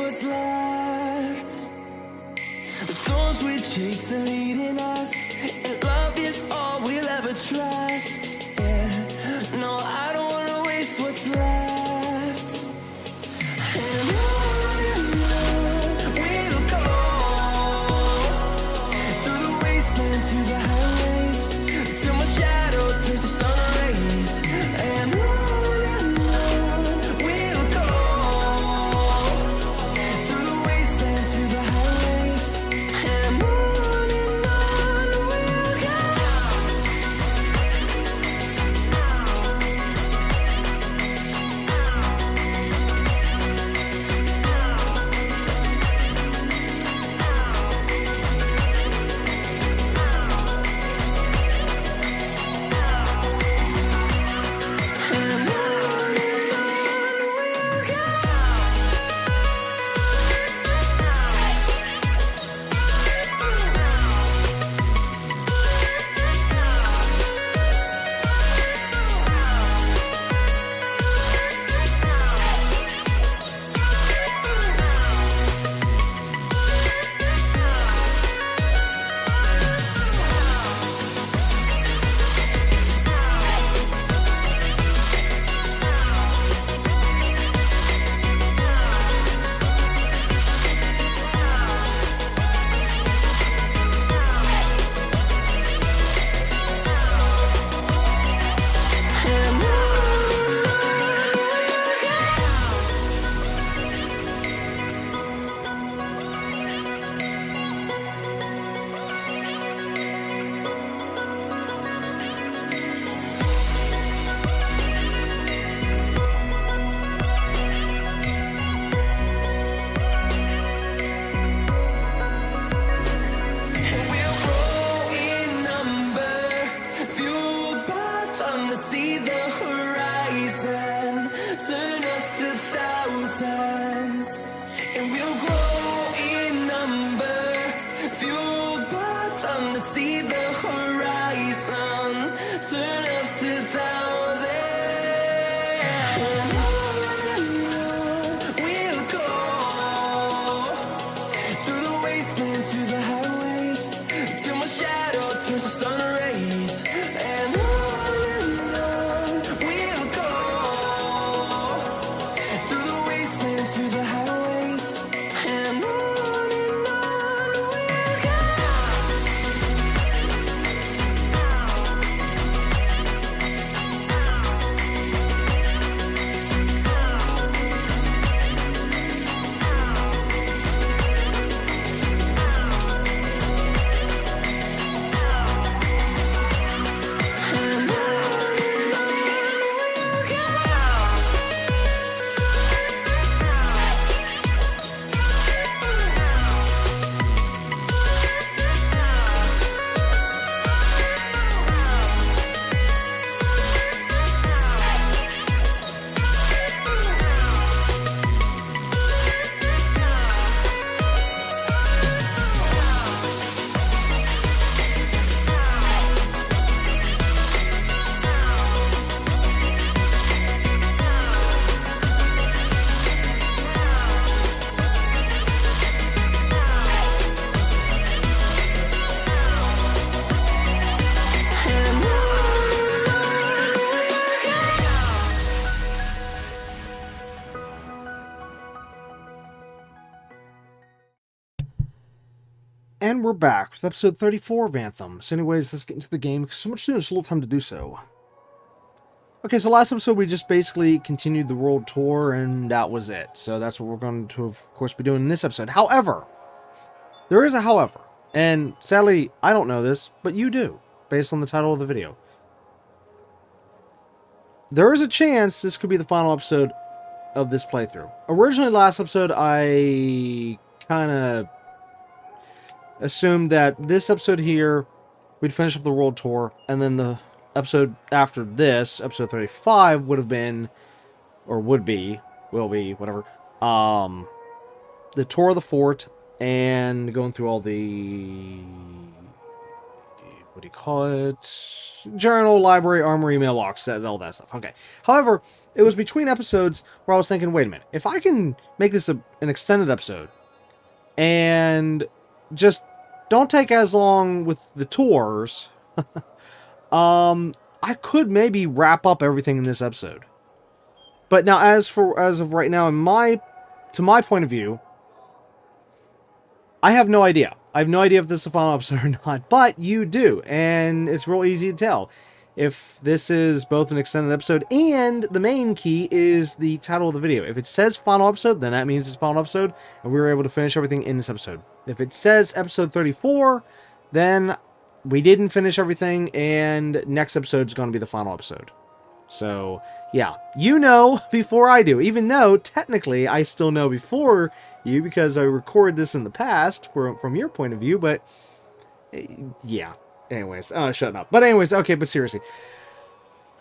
what's left. The storms we chase are leading us, and love is all we'll ever trust. Yeah, no, I don't wanna waste what's left. And on we'll go, through the wastelands, through the highways, till my shadow turns to sun rays. And on we'll go, through the wastelands, through the highways, and on we'll go. See the horizon, turn us to thousands, and we'll grow in number, fueled by thunder. See the horizon, turn us to thousands, and we'll go through the wastelands, through the highways, till my shadow turns to sun rays. And we'll go through the wastelands, through the highways, and on we'll go. And we're back with episode 34 of Anthem. So anyways, let's get into the game. So much sooner, there's a little time to do so. Okay, so last episode we just basically continued the world tour, and that was it. So that's what we're going to, of course, be doing in this episode. However, there is a however. And sadly, I don't know this, but you do, based on the title of the video. There is a chance this could be the final episode of this playthrough. Originally, last episode, I kind of assumed that this episode here, we'd finish up the world tour, and then the episode after this, episode 35, would have been, or would be, will be, whatever, the tour of the fort, and going through all the, what do you call it, journal, library, armory, mailbox, all that stuff. Okay. However, it was between episodes where I was thinking, wait a minute, if I can make this an extended episode and just don't take as long with the tours, I could maybe wrap up everything in this episode. But now, as of right now, to my point of view, I have no idea. I have no idea if this is the final episode or not, but you do, and it's real easy to tell if this is both an extended episode, and the main key is the title of the video. If it says final episode, then that means it's final episode, and we were able to finish everything in this episode. If it says episode 34, then we didn't finish everything, and next episode is going to be the final episode. So, yeah, you know before I do, even though technically I still know before you because I recorded this in the past from your point of view, but yeah. Anyways, shut up. But anyways, okay, but seriously,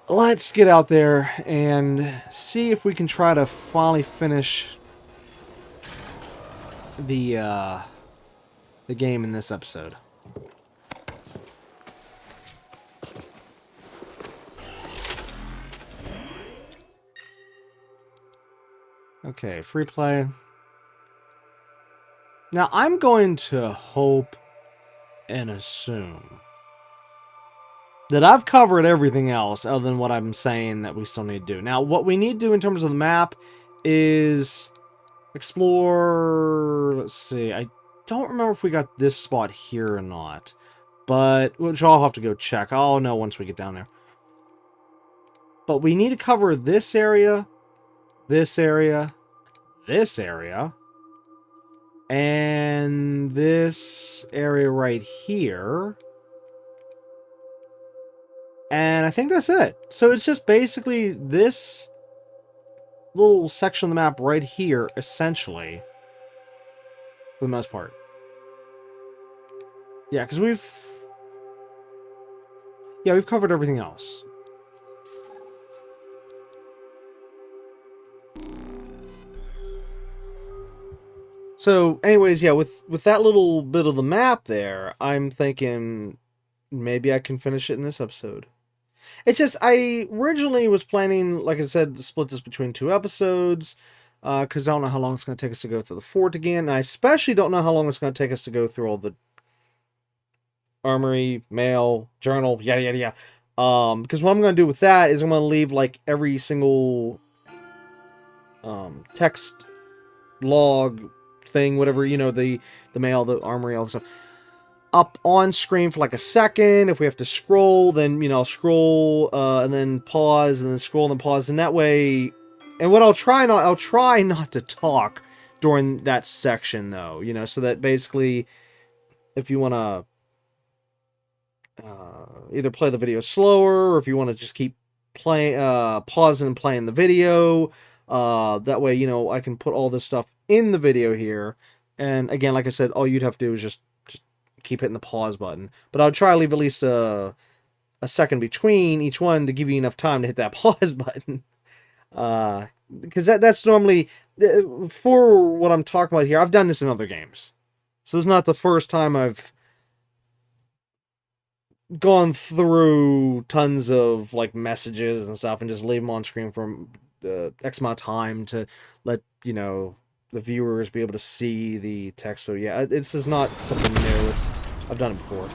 let's get out there and see if we can try to finally finish the game in this episode. Okay, free play. Now, I'm going to hope and assume that I've covered everything else other than what I'm saying that we still need to do. Now, what we need to do in terms of the map is explore... Let's see. I don't remember if we got this spot here or not. But, which I'll have to go check. I'll know once we get down there. But we need to cover this area, this area, this area, and this area right here. And I think that's it. So it's just basically this little section of the map right here, essentially, for the most part. Yeah, because we've covered everything else. So, anyways, yeah, with that little bit of the map there, I'm thinking maybe I can finish it in this episode. It's just, I originally was planning, like I said, to split this between 2 episodes, because I don't know how long it's going to take us to go through the fort again, and I especially don't know how long it's going to take us to go through all the armory, mail, journal, yada, yada, yada. Because what I'm going to do with that is I'm going to leave, like, every single text log thing, whatever, you know, the mail, the armory, all that stuff, up on screen for like a second. If we have to scroll, then, you know, I'll scroll, and then pause, and then scroll, and then pause, and that way, and what I'll try not to talk during that section, though, you know, so that basically, if you want to either play the video slower, or if you want to just keep playing, pausing and playing the video, that way, you know, I can put all this stuff in the video here, and again, like I said, all you'd have to do is just keep hitting the pause button. But I'll try to leave at least a second between each one to give you enough time to hit that pause button. Because that's normally, for what I'm talking about here, I've done this in other games. So this is not the first time I've gone through tons of, like, messages and stuff and just leave them on screen for X amount of time to let, you know, the viewers be able to see the text. So yeah, this is not something new. I've done it before.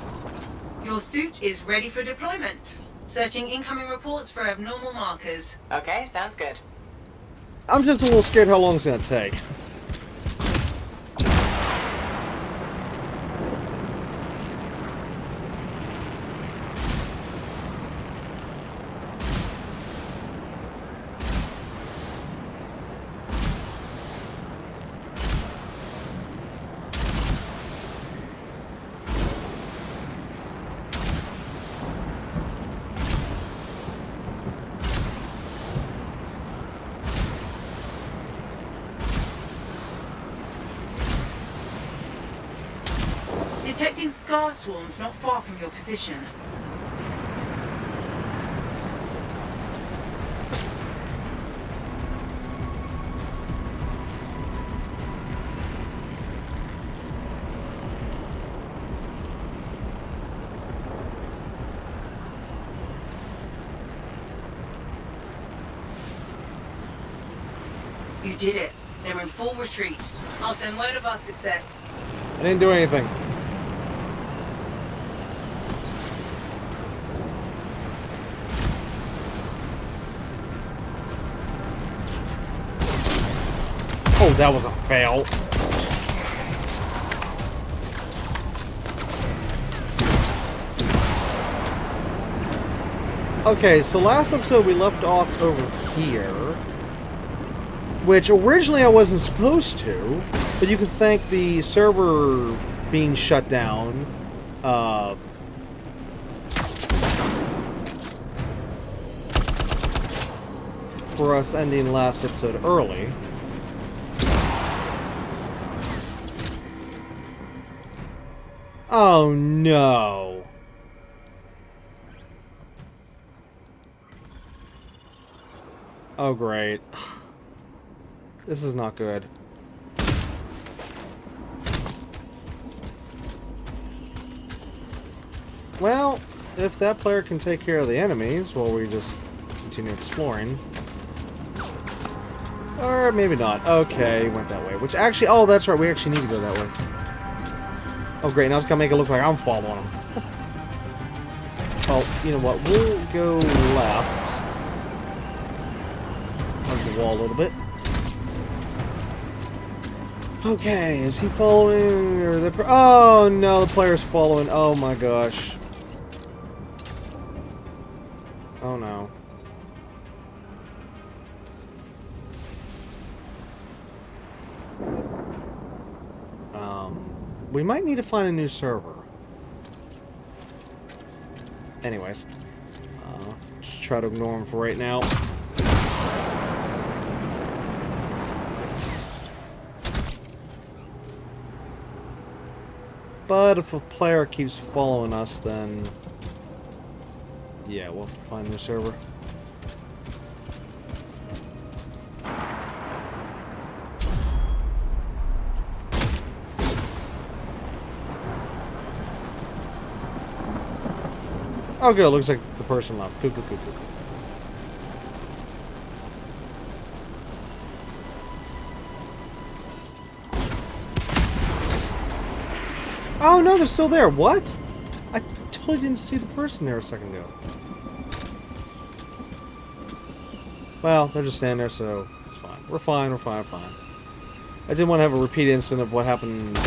Your suit is ready for deployment. Searching incoming reports for abnormal markers. Okay, sounds good. I'm just a little scared how long it's gonna take. Detecting scar swarms not far from your position. did it. They're in full retreat. I'll send word of our success. I didn't do anything. Oh, that was a fail. Okay, so last episode we left off over here, which originally I wasn't supposed to, but you can thank the server being shut down for us ending last episode early. Oh no. Oh great. This is not good. Well, if that player can take care of the enemies while we just continue exploring. Or maybe not. Okay, went that way. Which actually, oh, that's right, we actually need to go that way. Oh great, now it's gonna make it look like I'm following him. Well, you know what, we'll go left. Hug the wall a little bit. Okay, is he following, or the... Oh no, the player's following. Oh my gosh. Oh no. We might need to find a new server. Anyways. Just try to ignore him for right now. But if a player keeps following us, then... yeah, we'll find a new server. Oh good, looks like the person left. Cool. Oh no, they're still there. What? I totally didn't see the person there a second ago. Well, they're just standing there, so it's fine. We're fine. I didn't want to have a repeat incident of what happened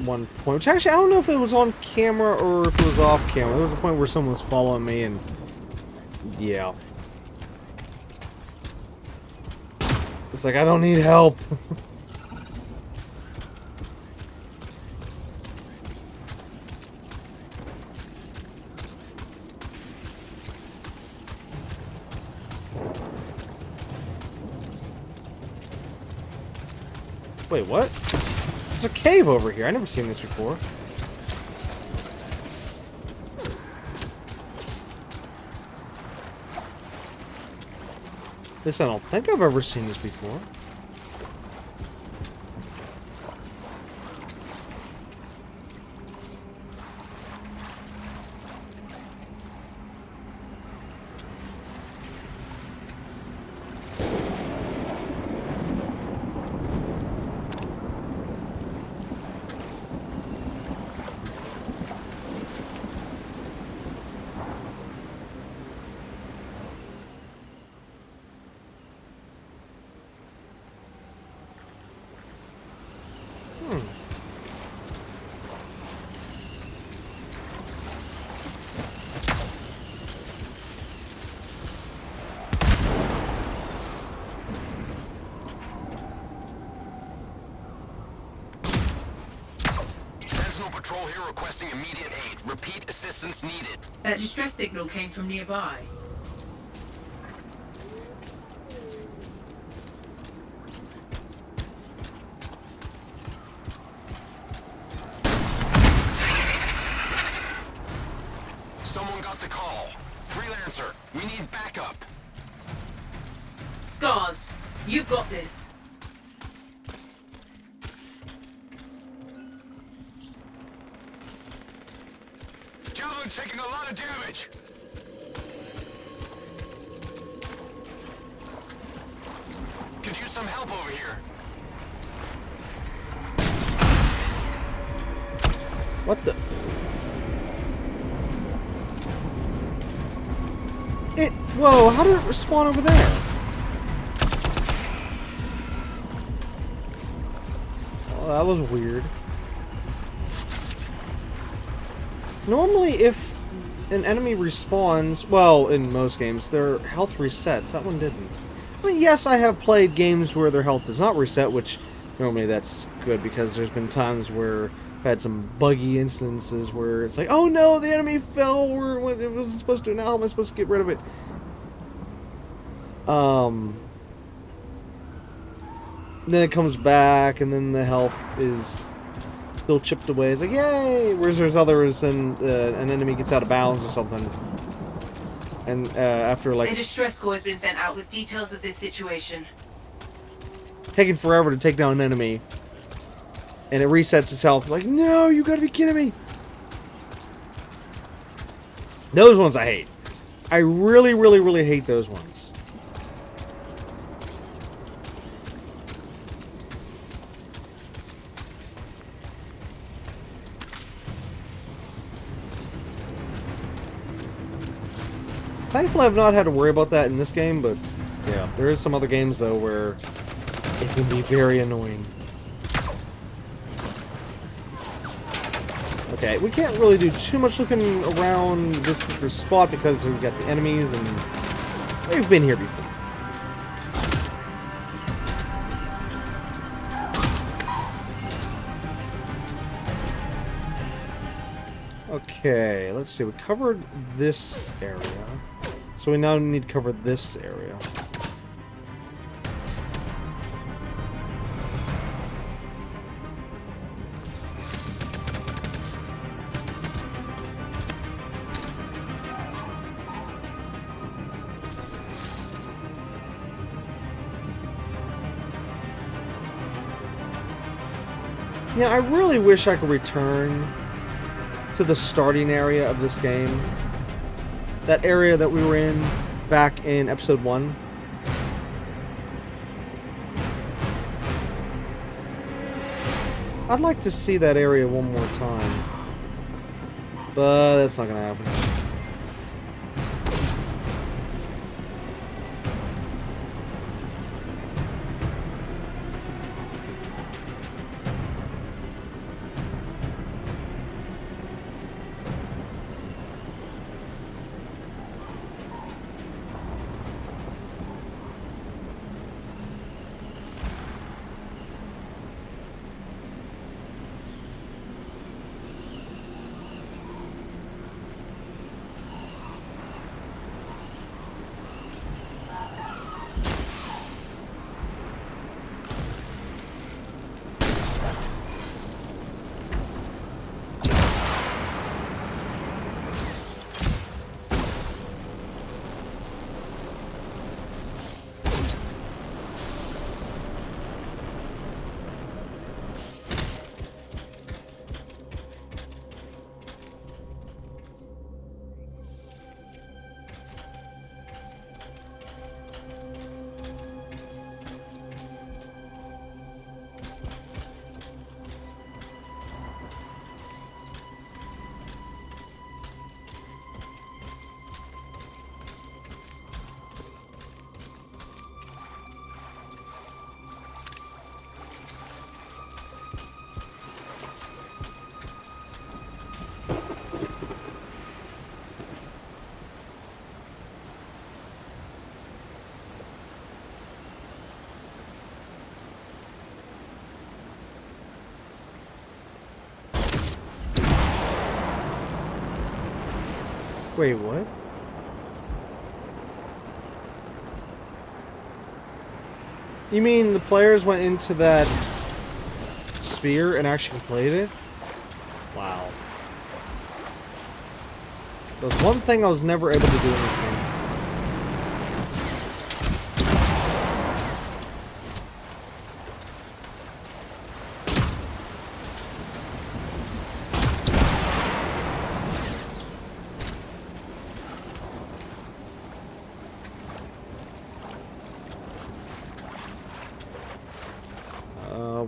one point. Which actually, I don't know if it was on camera or if it was off camera. There was a point where someone was following me and... yeah. It's like, I don't need help. Wait, what? There's a cave over here. I've never seen this before. This I don't think I've ever seen this before. Patrol here requesting immediate aid. Repeat, assistance needed. That distress signal came from nearby. Someone got the call. Freelancer, we need backup. Scars, you've got this. Taking a lot of damage. Could use some help over here. What the? Whoa, how did it respawn over there? Oh, that was weird. Normally, if an enemy respawns, well, in most games, their health resets. That one didn't. I mean, yes, I have played games where their health does not reset, which normally that's good because there's been times where I've had some buggy instances where it's like, oh no, the enemy fell where it was supposed to. Now how am I supposed to get rid of it? Then it comes back, and then the health is still chipped away. It's like, yay! Whereas there's others, and an enemy gets out of bounds or something. And after, like... A distress call has been sent out with details of this situation. taking forever to take down an enemy. And it resets itself. It's like, no, you gotta be kidding me! Those ones I hate. I really, really, really hate those ones. Thankfully, I've not had to worry about that in this game, but yeah, there is some other games though where it can be very annoying. Okay, we can't really do too much looking around this particular spot because we've got the enemies and they've been here before. Okay, let's see. We covered this area. So we now need to cover this area. Yeah, I really wish I could return to the starting area of this game. That area that we were in back in episode 1. I'd like to see that area one more time. But that's not gonna happen. Wait, what? You mean the players went into that sphere and actually played it? Wow. There's one thing I was never able to do in this game.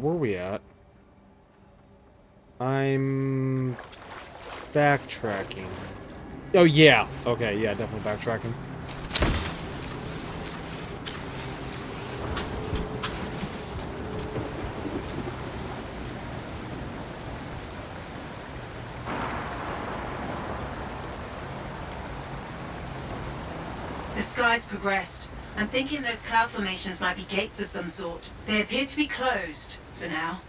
Where are we at? I'm backtracking. Oh, yeah. Okay, yeah, definitely backtracking. The sky's progressed. I'm thinking those cloud formations might be gates of some sort. They appear to be closed, for now.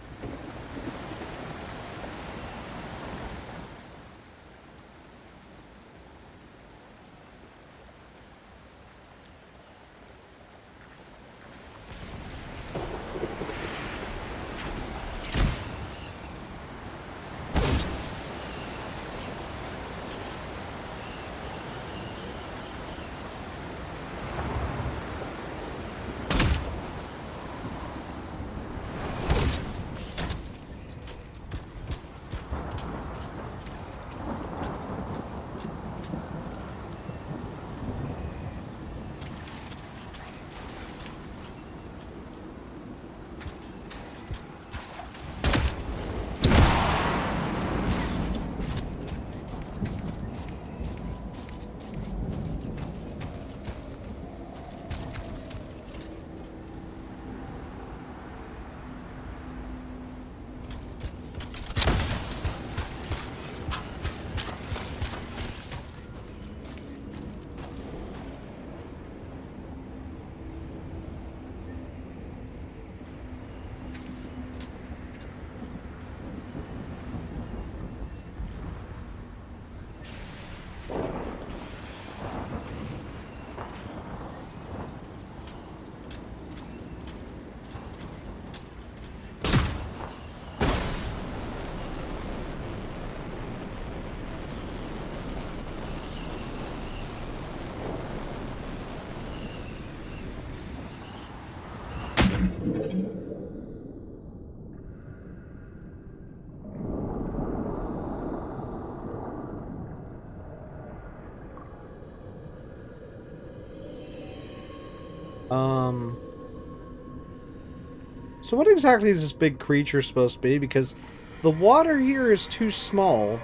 So what exactly is this big creature supposed to be? Because the water here is too small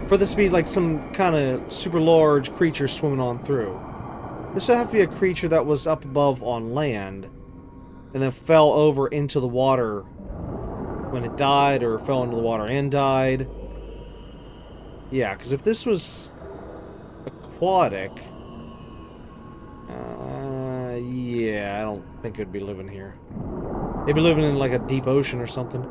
for this to be like some kind of super large creature swimming on through. This would have to be a creature that was up above on land and then fell over into the water when it died, or fell into the water and died. Yeah, because if this was aquatic, yeah, I don't think it'd be living here. It'd be living in like a deep ocean or something.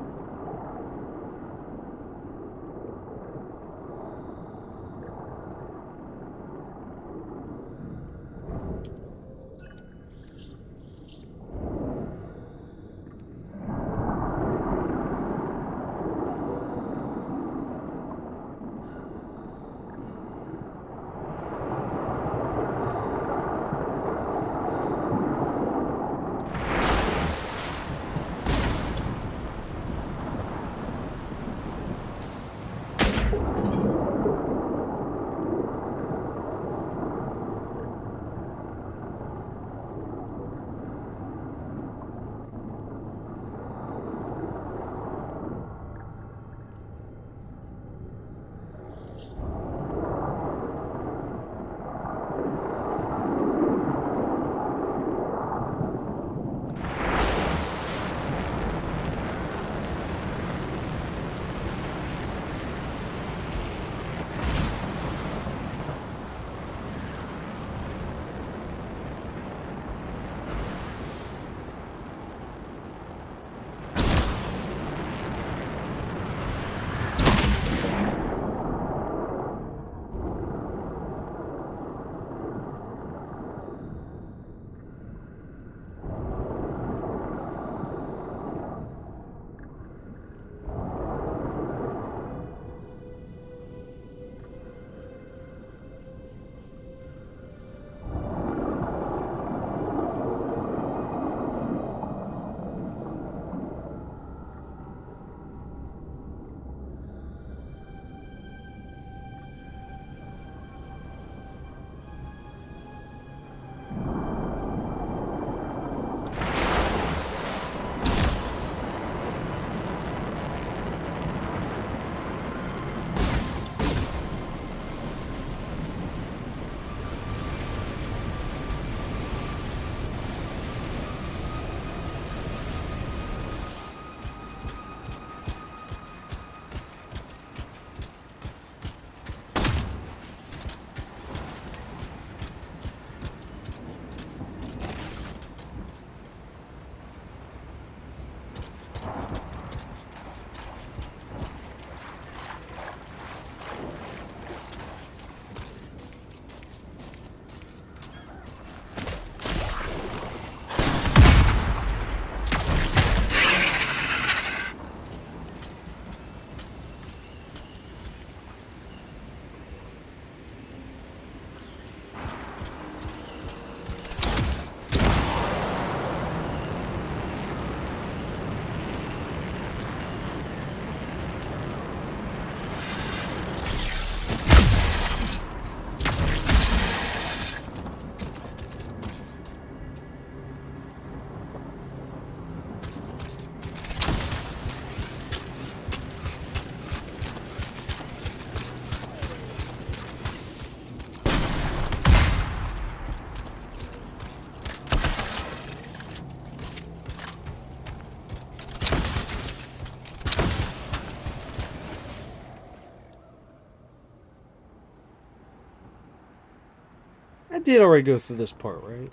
did already go through this part, right?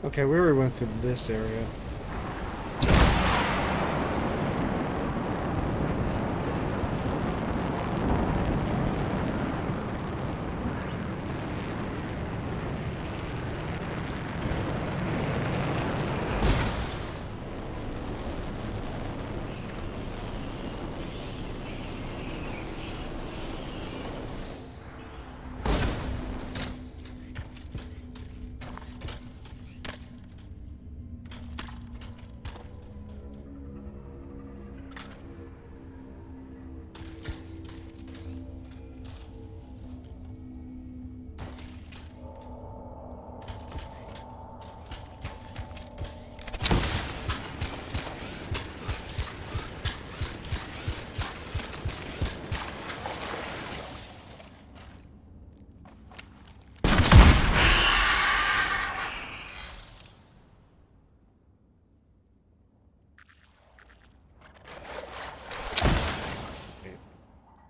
Okay, we already went through this area.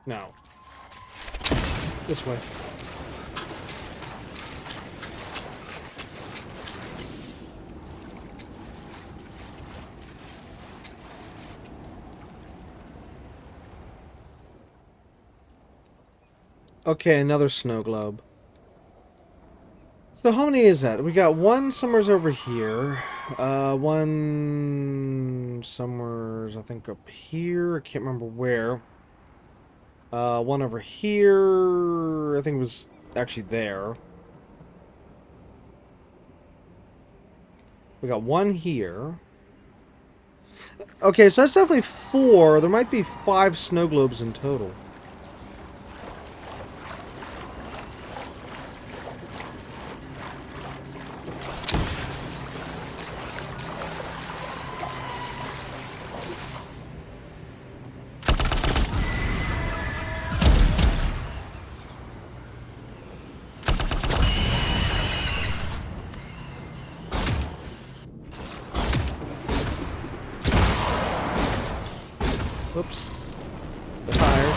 No. This way. Okay, another snow globe. So how many is that? We got one somewhere's over here. One somewhere's, I think, up here. I can't remember where. One over here. I think it was actually there. We got one here. Okay, so that's definitely 4. There might be 5 snow globes in total. Oops. Tired.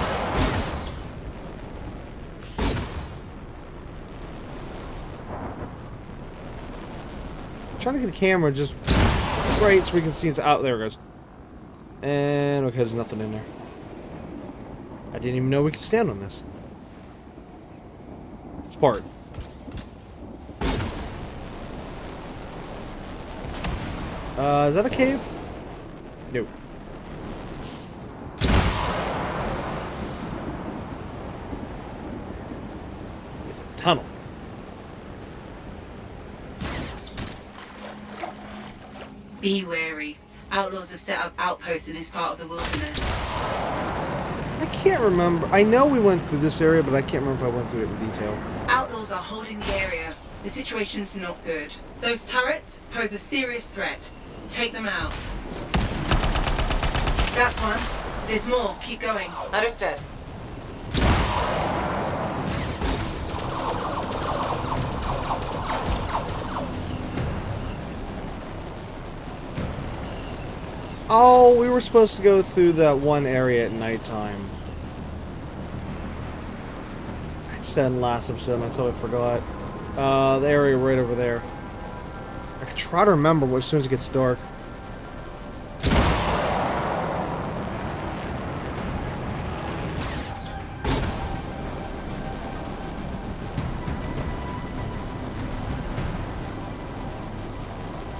trying to get the camera just right so we can see it's out. There it goes. And okay, there's nothing in there. I didn't even know we could stand on this. It's part. Is that a cave? Nope. It's a tunnel. Be wary. Outlaws have set up outposts in this part of the wilderness. I can't remember. I know we went through this area, but I can't remember if I went through it in detail. Outlaws are holding the area. The situation's not good. Those turrets pose a serious threat. Take them out. That's one. There's more. Keep going. Understood. Oh, we were supposed to go through that one area at nighttime. I said in the last episode, and I totally forgot. The area right over there. I could try to remember as soon as it gets dark.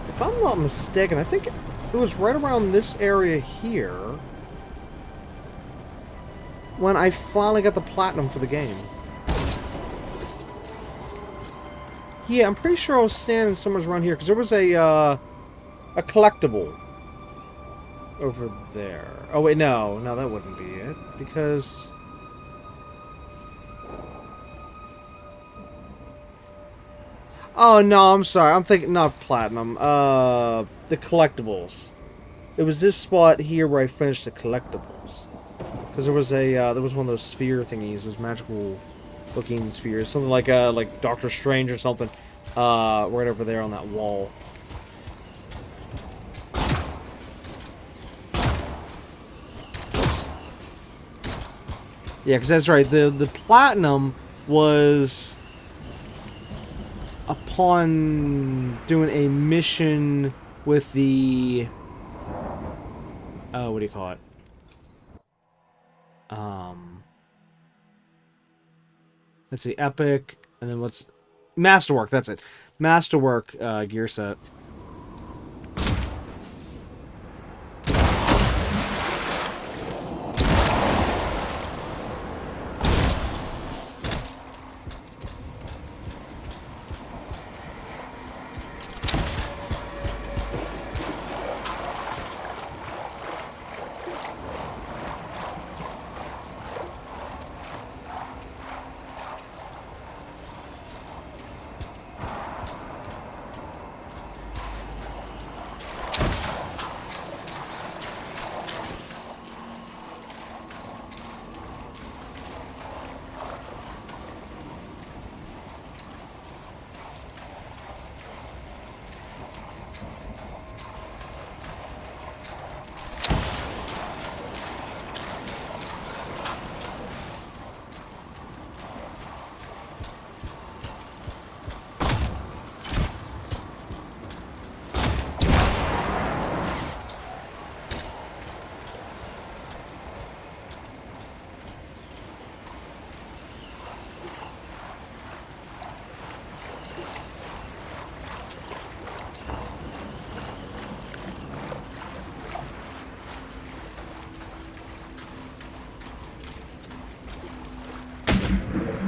If I'm not mistaken, I think it was right around this area here when I finally got the platinum for the game. Yeah, I'm pretty sure I was standing somewhere around here because there was a collectible over there. Oh wait, no, that wouldn't be it because oh no, I'm sorry, I'm thinking not platinum. The collectibles. It was this spot here where I finished the collectibles because there was one of those sphere thingies, those magical looking spheres, something like Doctor Strange or something, right over there on that wall. Yeah, because that's right. The platinum was upon doing a mission with the what do you call it? Let's see, Epic, and then what's Masterwork? That's it, Masterwork gear set.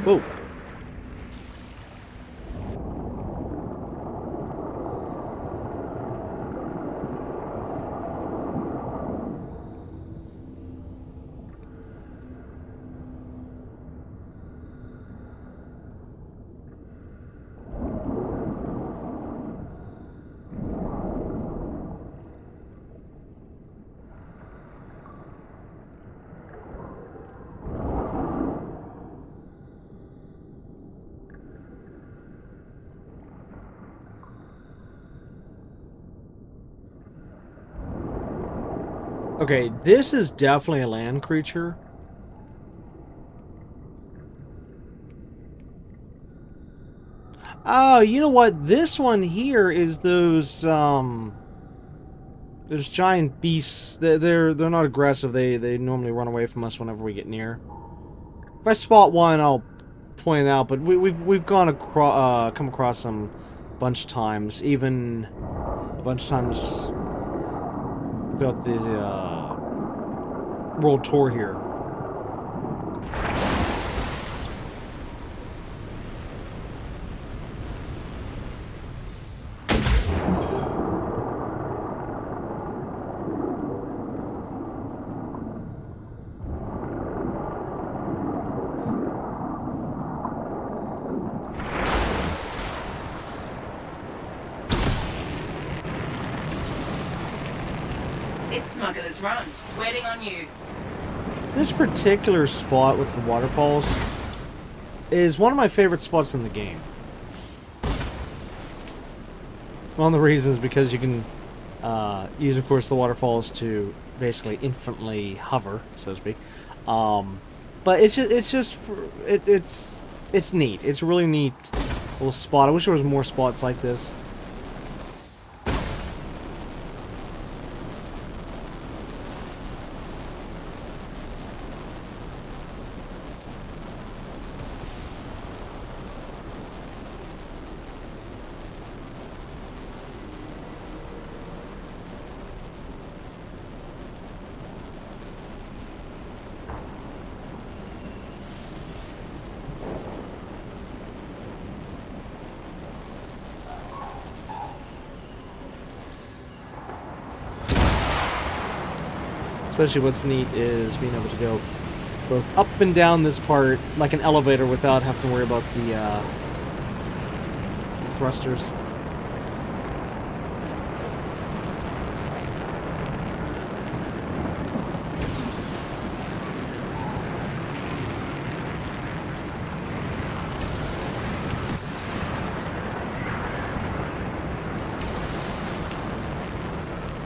Whoa. Okay, this is definitely a land creature. Oh, you know what? This one here is those giant beasts. They're not aggressive. They normally run away from us whenever we get near. If I spot one, I'll point it out. But we've gone across come across them a bunch of times, even a bunch of times throughout the world tour here. It's Smuggler's Run. Waiting on you. This particular spot with the waterfalls is one of my favorite spots in the game. One of the reasons because you can use, of course, the waterfalls to basically infinitely hover, so to speak. But it's neat. It's a really neat little spot. I wish there was more spots like this. Especially what's neat is being able to go both up and down this part like an elevator without having to worry about the thrusters.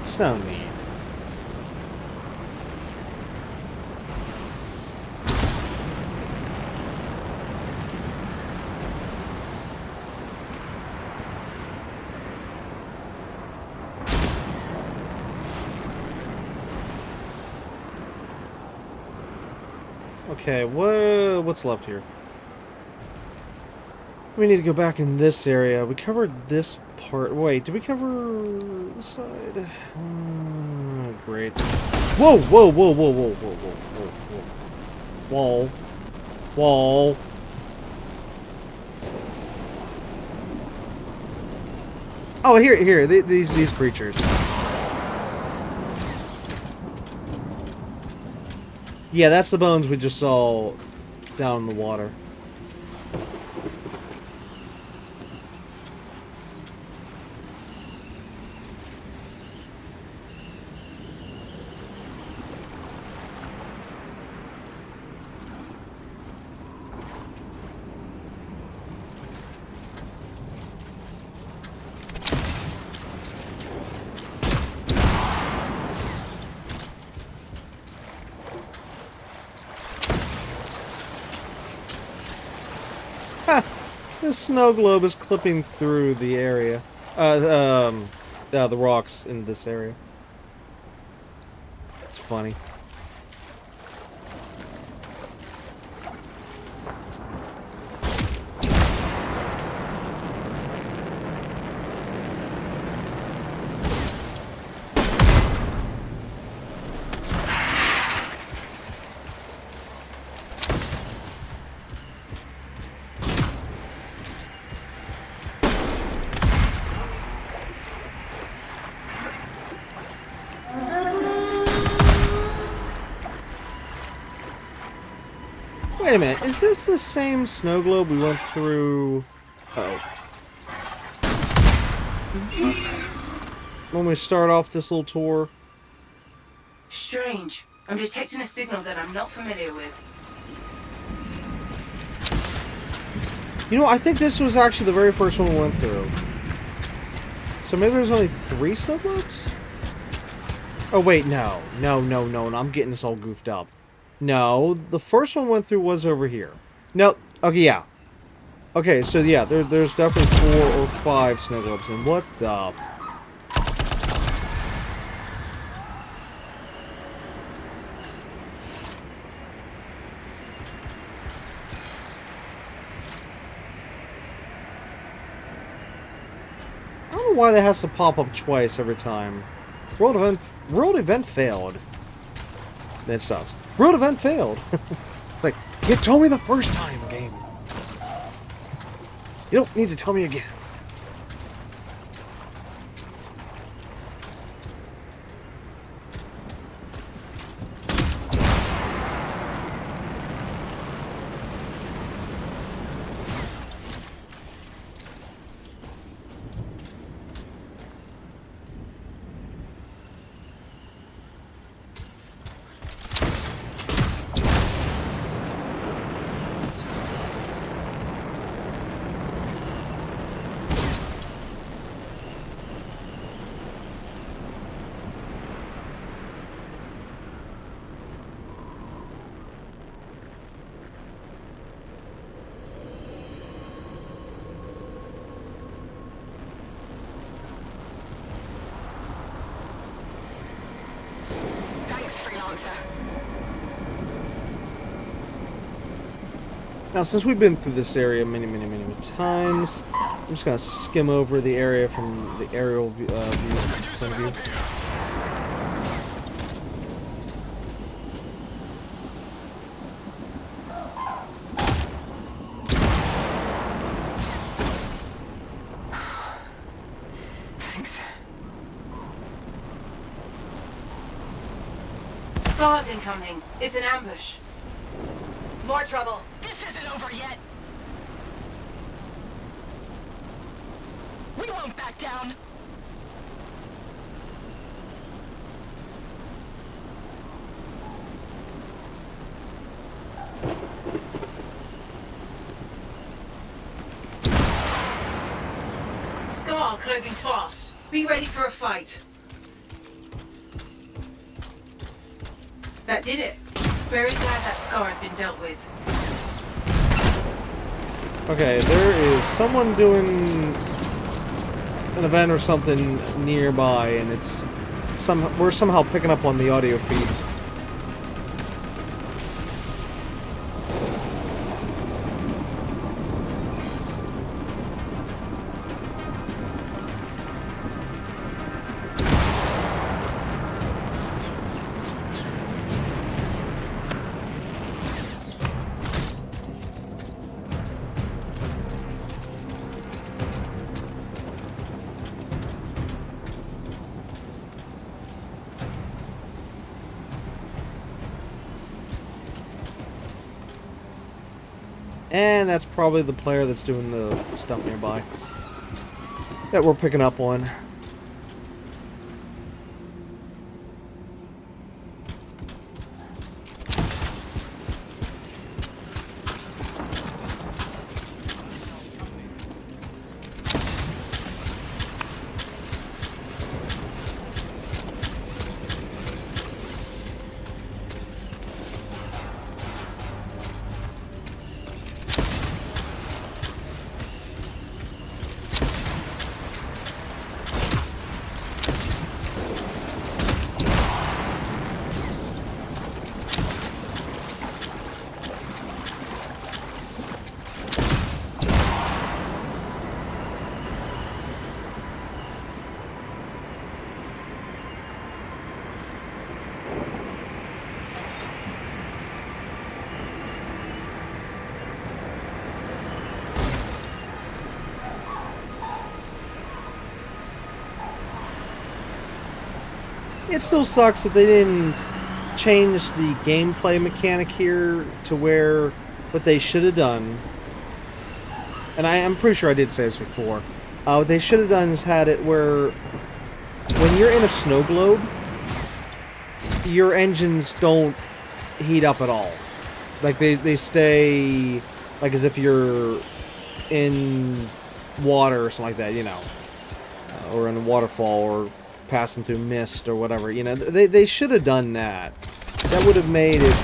So neat. Okay, what's left here? We need to go back in this area. We covered this part. Wait, did we cover this side? Great. Whoa, whoa, whoa, whoa, whoa, whoa, whoa, whoa, whoa. Wall. Wall. Oh, here, these creatures. Yeah, that's the bones we just saw down in the water. This snow globe is clipping through the area. The rocks in this area. It's funny. Wait a minute, is this the same snow globe we went through? Uh-oh. When we start off this little tour? Strange. I'm detecting a signal that I'm not familiar with. You know, I think this was actually the very first one we went through. So maybe there's only 3 snow globes? Oh wait, no. No, I'm getting this all goofed up. No, the first one went through was over here. No, okay, yeah. Okay, so yeah, there's definitely 4 or 5 snow globes. And what the... I don't know why that has to pop up twice every time. World event failed. Then it stops. World event failed. It's like, you told me the first time, game. You don't need to tell me again. Thanks, freelancer. Now, since we've been through this area many times, I'm just gonna skim over the area from the aerial view, point of view. Thanks. Scars incoming. It's an ambush. More trouble. This isn't over yet. We won't back down. Scar closing fast. Be ready for a fight. That did it. Very glad that Scar has been dealt with. Okay, there is someone doing an event or something nearby, and we're somehow picking up on the audio feeds. And that's probably the player that's doing the stuff nearby that we're picking up on. It still sucks that they didn't change the gameplay mechanic here to where what they should have done, and I'm pretty sure I did say this before, what they should have done is had it where when you're in a snow globe, your engines don't heat up at all. Like they stay like as if you're in water or something like that, you know, or in a waterfall or passing through mist or whatever. You know, they should have done that. That would have made it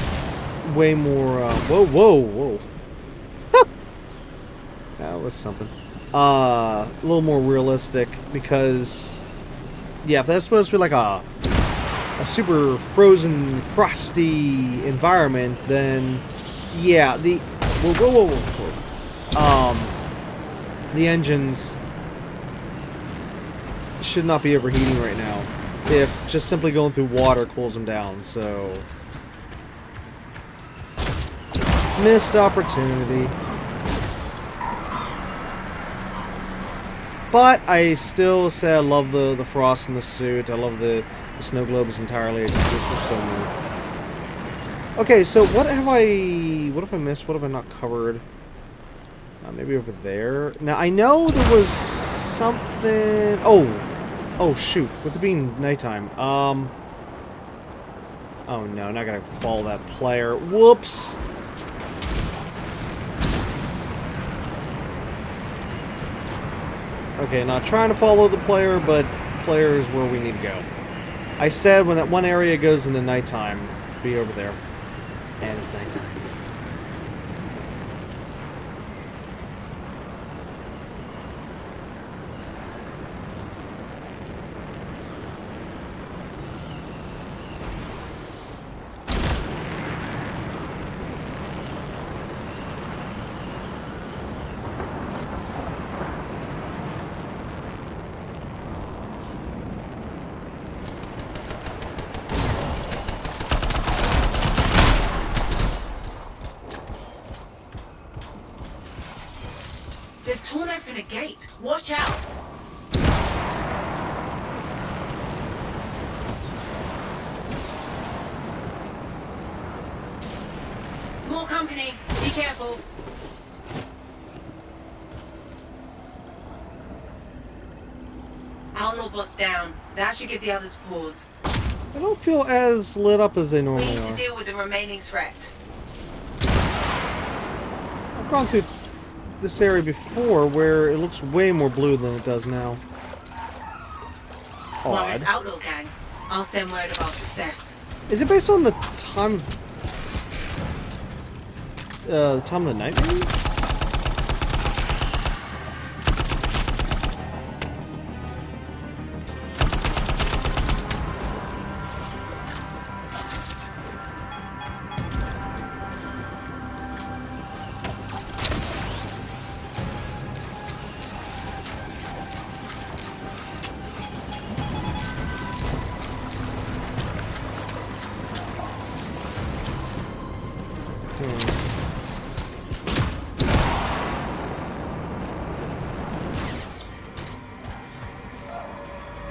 way more. Whoa! that was something. A little more realistic because, yeah, if that's supposed to be like a super frozen, frosty environment, then yeah, the engines should not be overheating right now. If just simply going through water cools them down, so missed opportunity. But I still say I love the frost in the suit. I love the snow globes entirely. I just think they're so neat. Okay, so what have I missed? What have I not covered? Maybe over there. Now I know there was something. Oh shoot! With it being nighttime. Oh no! Now I gotta follow that player. Whoops. Okay, not trying to follow the player, but player is where we need to go. I said when that one area goes into nighttime, be over there. And it's nighttime. They've torn open a gate. Watch out! More company. Be careful. Outlaw boss down. That should give the others pause. I don't feel as lit up as they We normally need to are. deal with the remaining threat. I've gone through this area before where it looks way more blue than it does now. Well, Odd. this outlaw gang. I'll send word of our success. Is it based on the time of the night, maybe?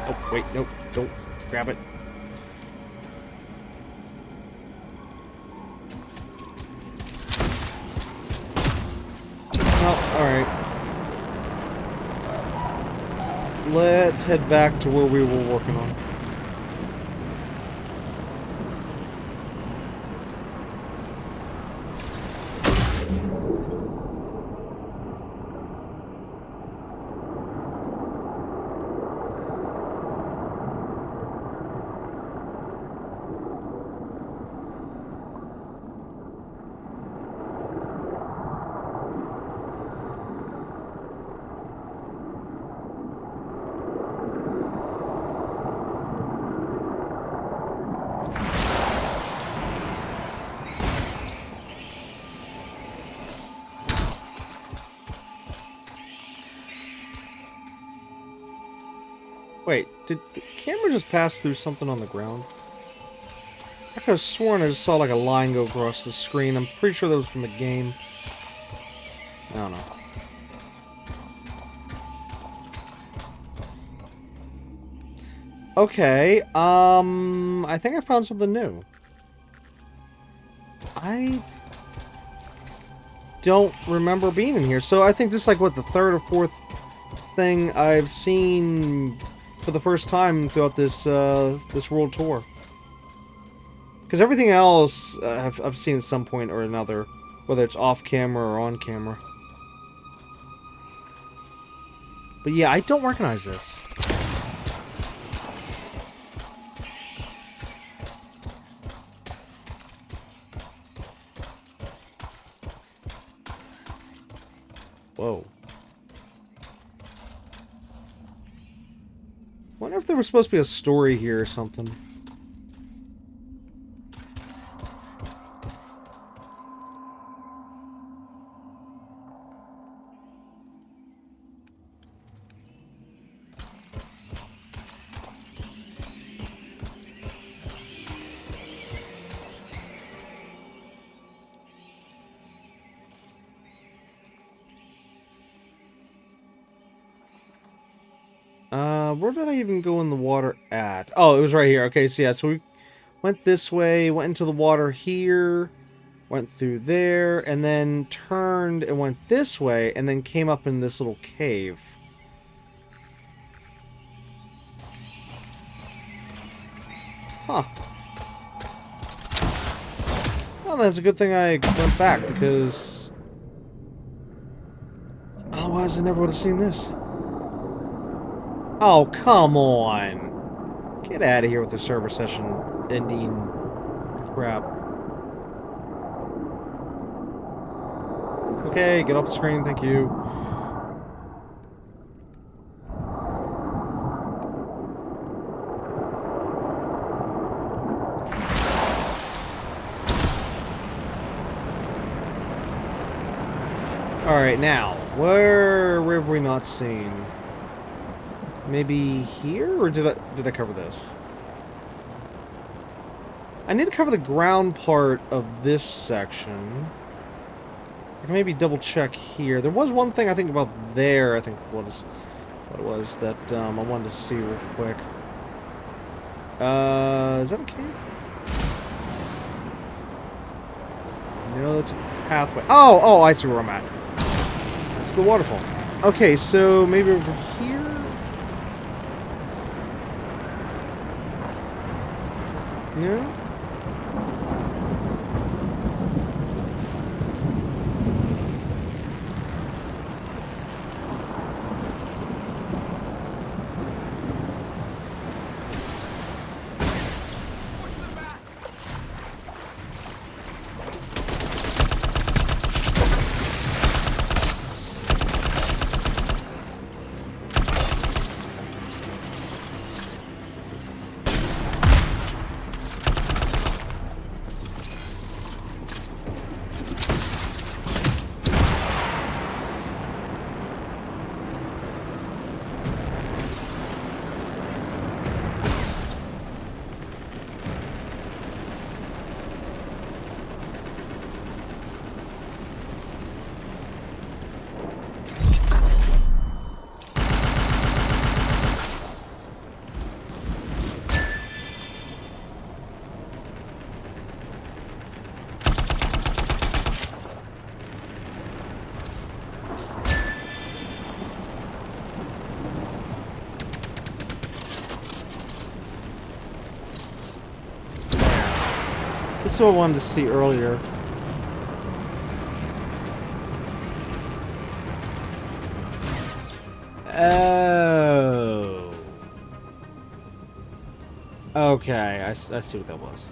Oh, wait, nope, don't grab it. Oh, alright. Let's head back to where we were working on. Wait, did the camera just pass through something on the ground? I could have sworn I just saw like a line go across the screen. I'm pretty sure that was from the game. I don't know. Okay, I think I found something new. I don't remember being in here, so I think this is like, what, the third or fourth thing I've seen for the first time throughout this this world tour. Because everything else I've seen at some point or another, whether it's off camera or on camera. But yeah, I don't recognize this. Whoa. Wonder if there was supposed to be a story here or something. Where did I even go in the water at? Oh, it was right here. Okay, so yeah, so we went this way, went into the water here, went through there, and then turned and went this way, and then came up in this little cave. Huh. Well, that's a good thing I went back, because otherwise I never would have seen this. Oh, come on. Get out of here with the server session ending crap. Okay, get off the screen, thank you. Alright, now, where have we not seen? Maybe here? Or did I cover this? I need to cover the ground part of this section. I can maybe double check here. There was one thing I think about there, I think what it was that I wanted to see real quick. Is that a cave? No, that's a pathway. Oh, I see where I'm at. It's the waterfall. Okay, so maybe over here? No? This is what I wanted to see earlier. Oh. Okay, I see what that was.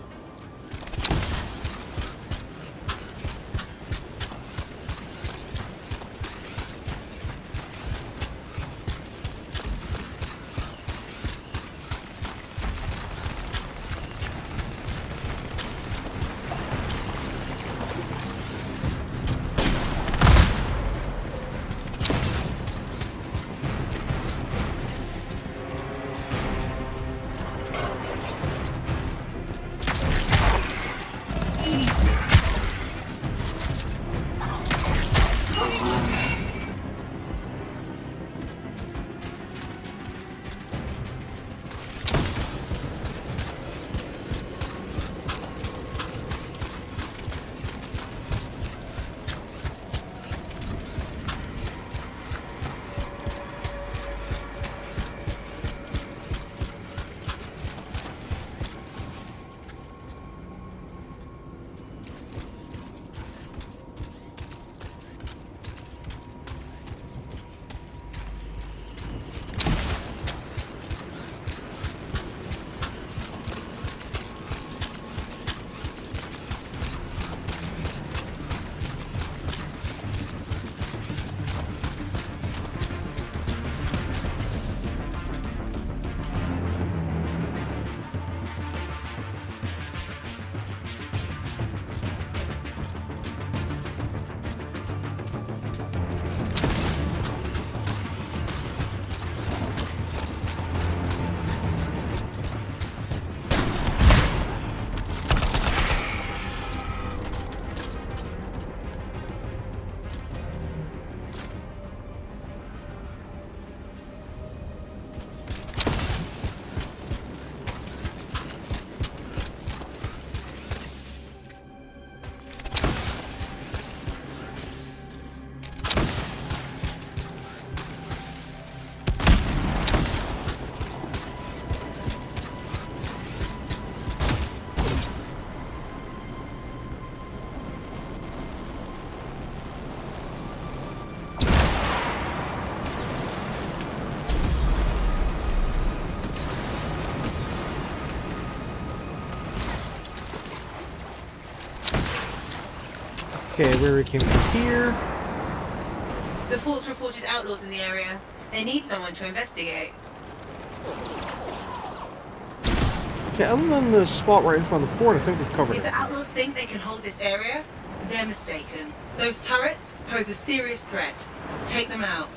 Okay, we came from here. The force reported outlaws in the area. They need someone to investigate. Okay, other than the spot right in front of the fort, I think we've covered If it. the outlaws think they can hold this area, they're mistaken. Those turrets pose a serious threat. Take them out.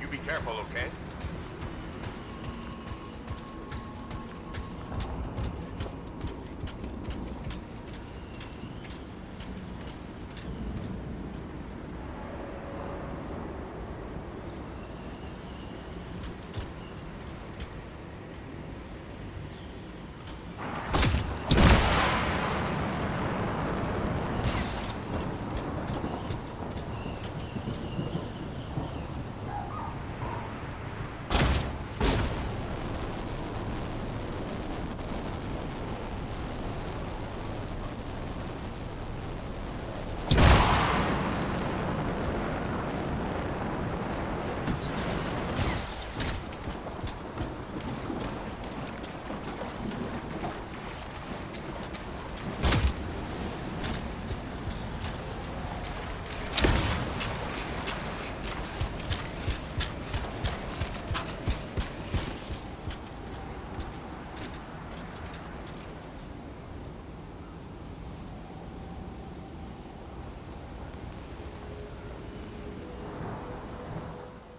You be careful, okay?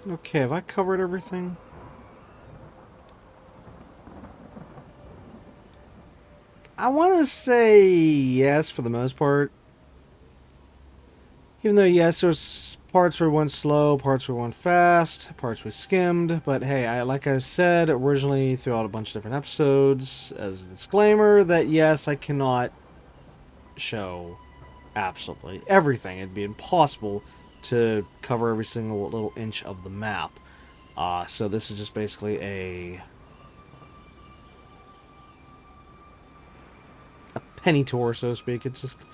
Okay, have I covered everything? I want to say yes for the most part. Even though, yes, there's parts where it went slow, parts where it went fast, parts we skimmed. But hey, like I said originally throughout a bunch of different episodes, as a disclaimer, that yes, I cannot show absolutely everything. It'd be impossible to cover every single little inch of the map. So this is just basically a penny tour, so to speak. It's just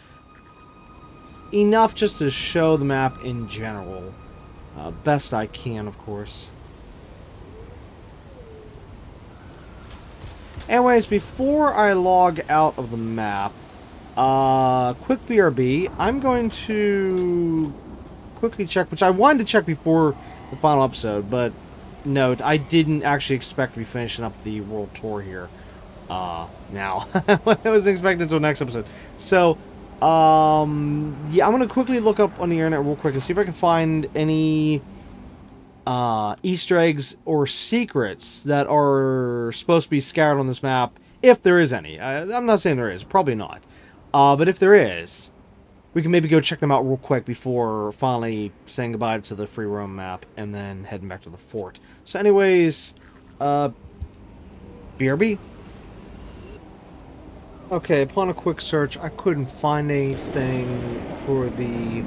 enough just to show the map in general. Best I can, of course. Anyways, before I log out of the map, quick BRB, I'm going to quickly check, which I wanted to check before the final episode, but note, I didn't actually expect to be finishing up the world tour here. now. I wasn't expecting until next episode. So, yeah, I'm gonna quickly look up on the internet real quick and see if I can find any Easter eggs or secrets that are supposed to be scattered on this map, if there is any. I'm not saying there is, probably not. But if there is, we can maybe go check them out real quick before finally saying goodbye to the free roam map and then heading back to the fort. So anyways, BRB. Okay, upon a quick search, I couldn't find anything for the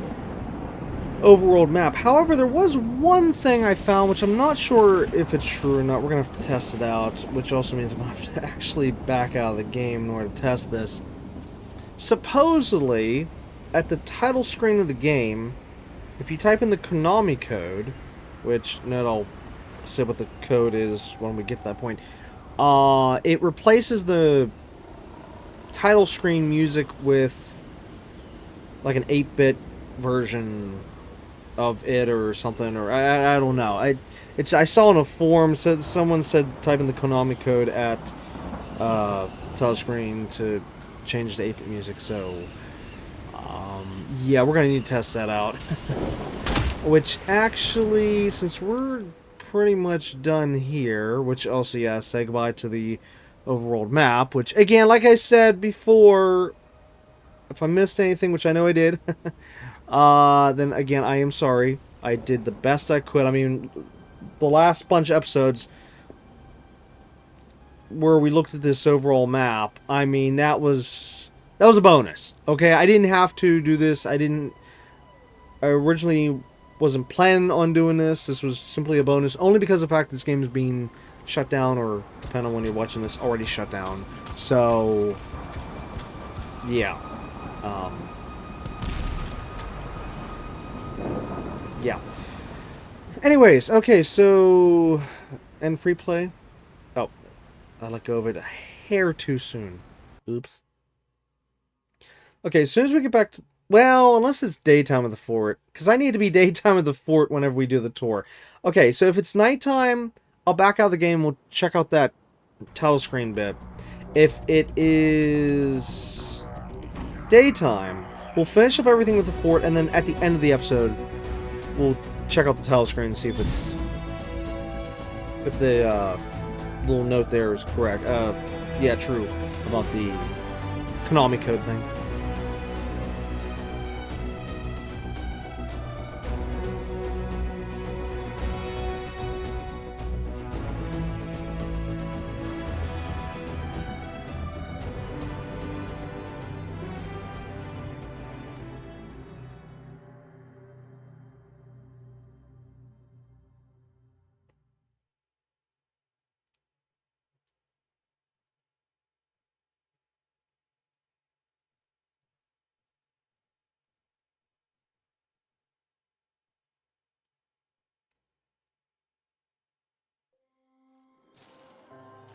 overworld map. However, there was one thing I found, which I'm not sure if it's true or not. We're going to have to test it out, which also means I'm going to have to actually back out of the game in order to test this. Supposedly, at the title screen of the game, if you type in the Konami code, which, note I'll say what the code is when we get to that point, it replaces the title screen music with like an 8-bit version of it or something, or I don't know. I saw in a forum someone said type in the Konami code at title screen to change to 8-bit music. So yeah, we're gonna need to test that out. Which actually, since we're pretty much done here, which also, yeah, say goodbye to the overworld map, which again, like I said before, if I missed anything, which I know I did, then again, I am sorry. I did the best I could. I mean, the last bunch of episodes where we looked at this overall map, I mean, that was a bonus. Okay, I didn't have to do this. I originally wasn't planning on doing this. This was simply a bonus, only because of the fact this game is being shut down, or depending on when you're watching this, already shut down. So, yeah. Yeah. Anyways, okay, so... And free play? Oh, I let go of it a hair too soon. Oops. Okay, as soon as we get back to... Well, unless it's daytime at the fort. Because I need to be daytime at the fort whenever we do the tour. Okay, so if it's nighttime, I'll back out of the game. We'll check out that title screen bit. If it is daytime, we'll finish up everything with the fort, and then at the end of the episode, we'll check out the title screen and see if it's... If the little note there is correct. Yeah, true. About the Konami code thing.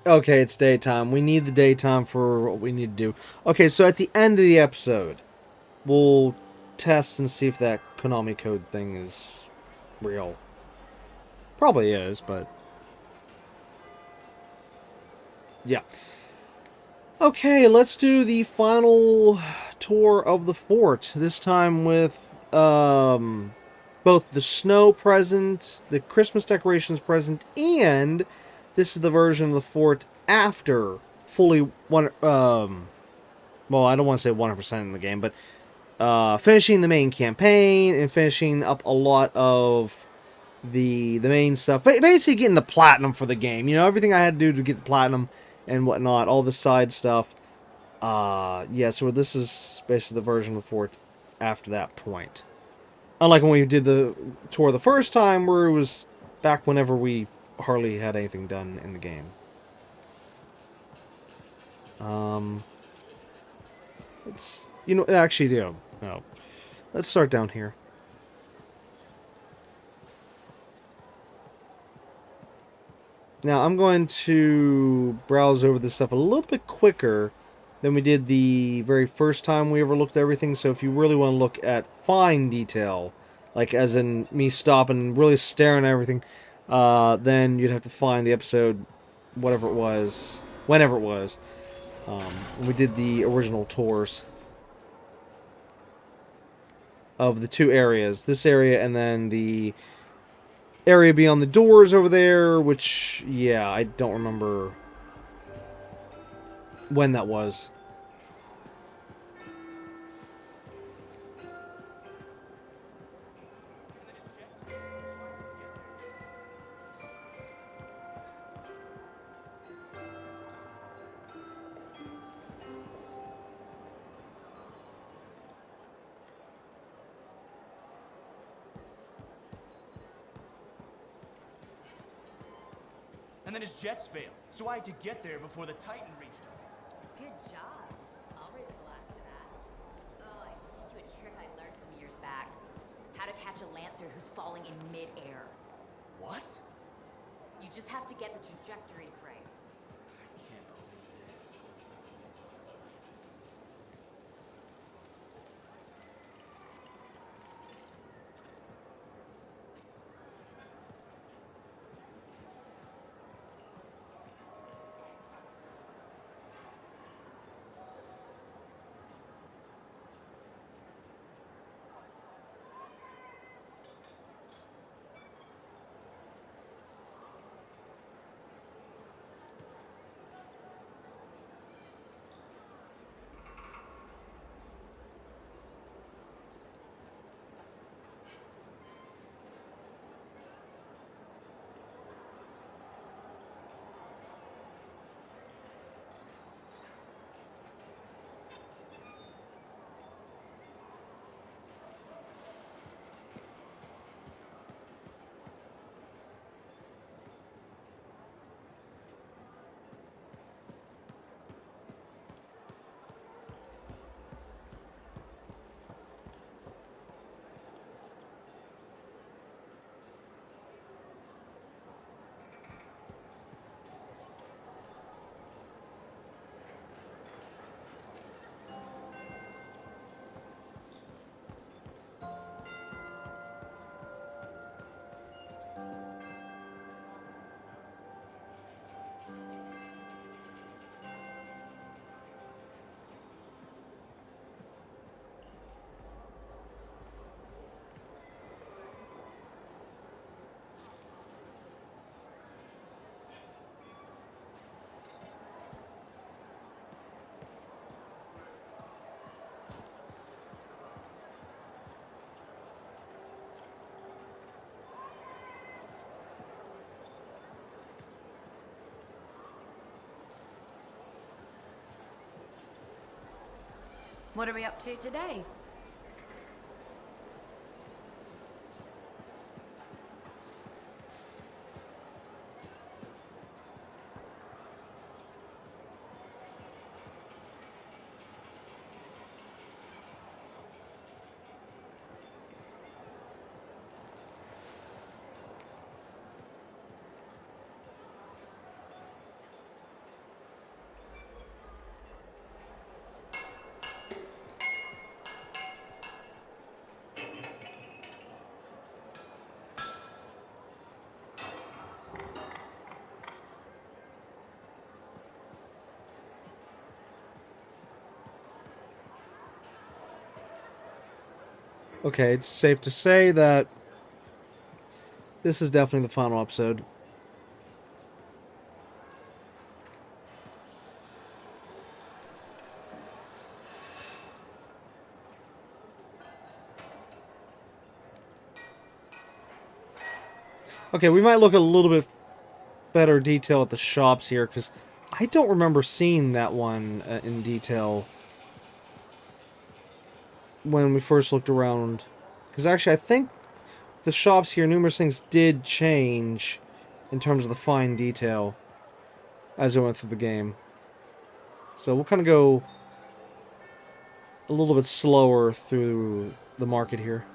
Okay, it's daytime. We need the daytime for what we need to do. Okay, so at the end of the episode, we'll test and see if that Konami code thing is real. Probably is, but... yeah. Okay, let's do the final tour of the fort. This time with both the snow present, the Christmas decorations present, and this is the version of the fort after fully well, I don't want to say 100% in the game, but finishing the main campaign and finishing up a lot of the main stuff. Basically getting the platinum for the game. You know, everything I had to do to get the platinum and whatnot, all the side stuff. Yeah, so this is basically the version of the fort after that point. Unlike when we did the tour the first time, where it was back whenever we hardly had anything done in the game. Let's, you know, actually, yeah, no. Let's start down here. Now, I'm going to browse over this stuff a little bit quicker than we did the very first time we ever looked at everything. So if you really want to look at fine detail, like as in me stopping and really staring at everything, then you'd have to find the episode, whatever it was, whenever it was. We did the original tours of the two areas. This area and then the area beyond the doors over there, which, yeah, I don't remember when that was. And then his jets failed, so I had to get there before the Titan reached him. Good job. I'll raise a glass to that. Oh, I should teach you a trick I learned some years back. How to catch a Lancer who's falling in mid-air. What? You just have to get the trajectories right. I can't believe this. What are we up to today? Okay, it's safe to say that this is definitely the final episode. Okay, we might look at a little bit better detail at the shops here, because I don't remember seeing that one in detail when we first looked around. Because actually, I think the shops here, numerous things did change in terms of the fine detail as we went through the game. So we'll kind of go a little bit slower through the market here.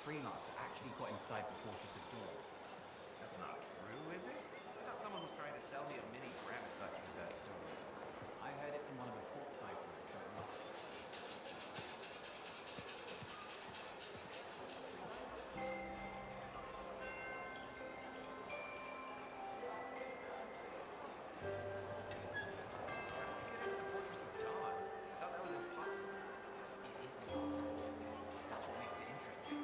freelancer actually got inside the fortress of Dawn. That's not true, is it? I thought someone was trying to sell me a mini Gravis Touch with that story. I heard it from one of the port ciphers, but not. Get into the Fortress of Dawn. I thought that was impossible. It is impossible. That's what makes it interesting.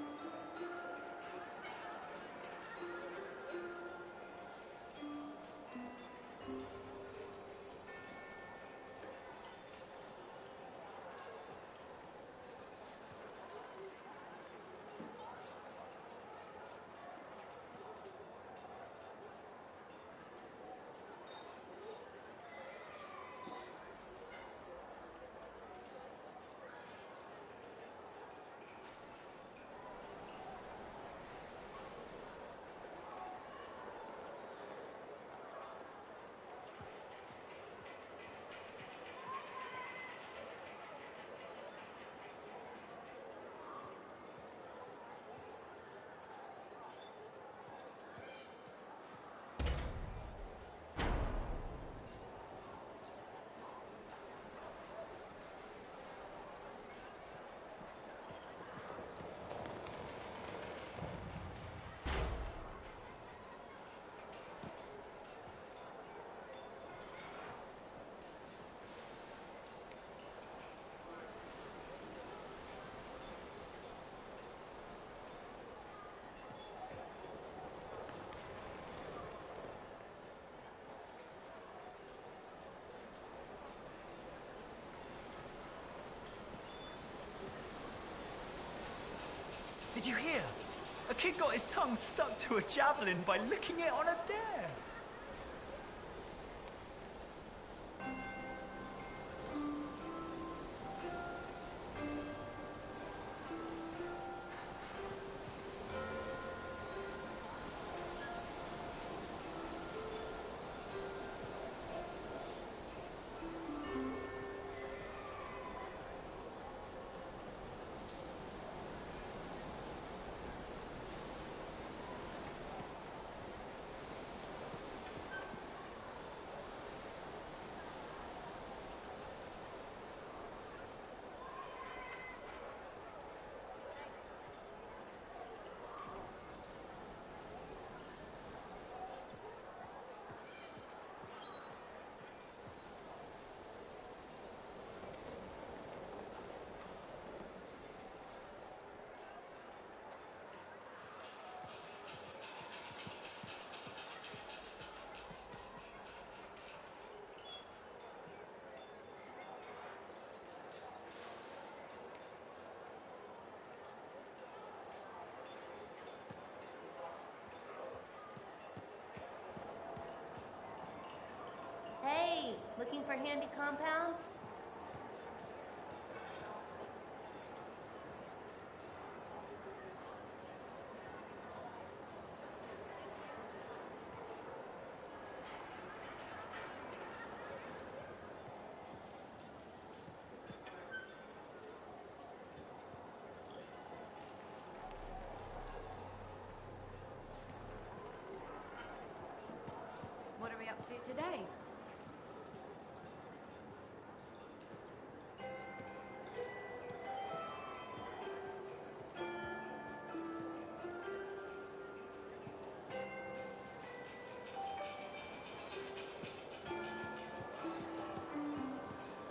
Did you hear? A kid got his tongue stuck to a javelin by licking it on a dare. Hey, looking for handy compounds? What are we up to today?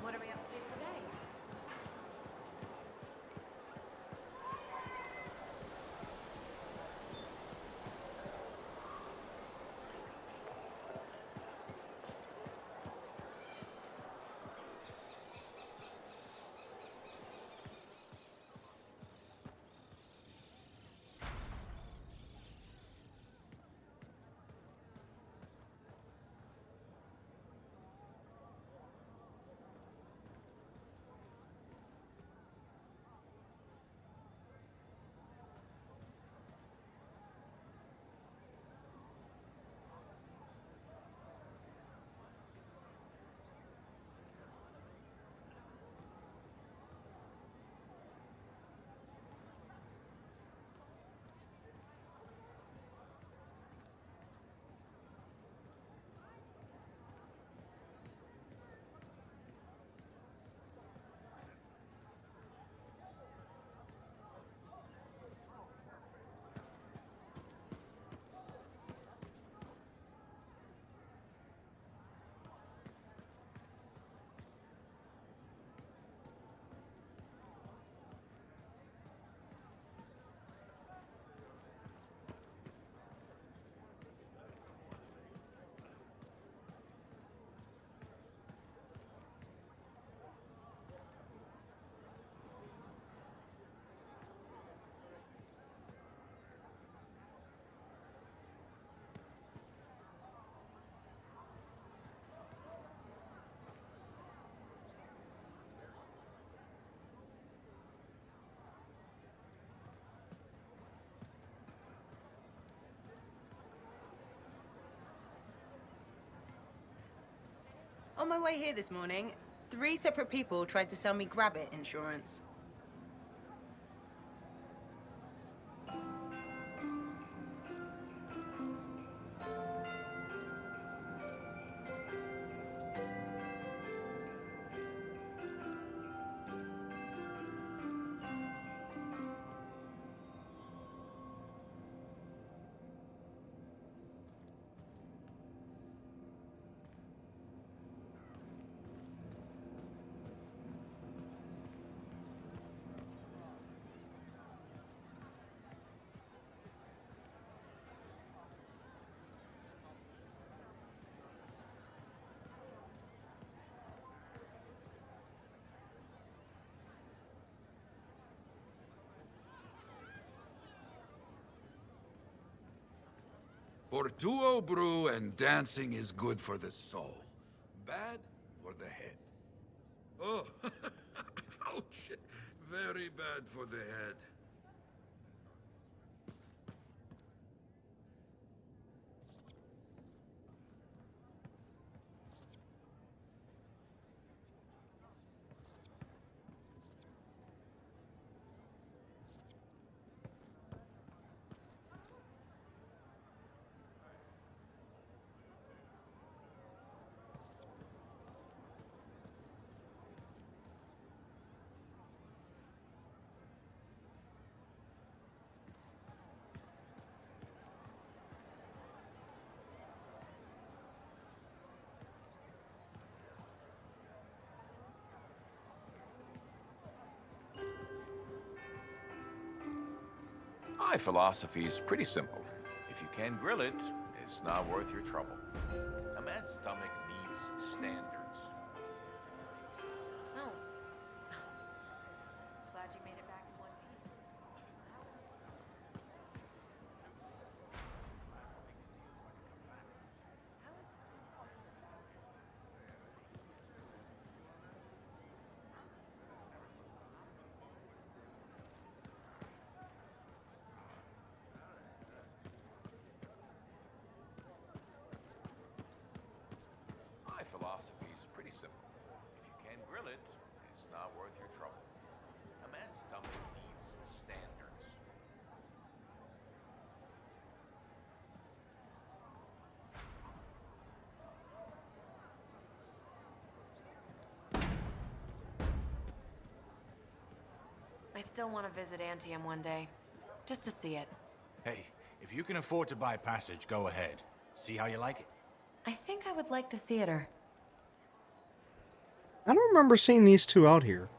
What are we up to today? On my way here this morning, 3 separate people tried to sell me Grab It insurance. Portuo brew and dancing is good for the soul. Bad for the head. Oh, ouch. Very bad for the head. My philosophy is pretty simple. If you can grill it, it's not worth your trouble. A man's stomach needs standards. Oh. Glad you made it back in one piece. My philosophy is pretty simple. If you can grill it, it's not worth your trouble. A man's stomach needs standards. I still want to visit Anthem one day, just to see it. Hey, if you can afford to buy passage, go ahead. See how you like it. I think I would like the theater. I don't remember seeing these two out here.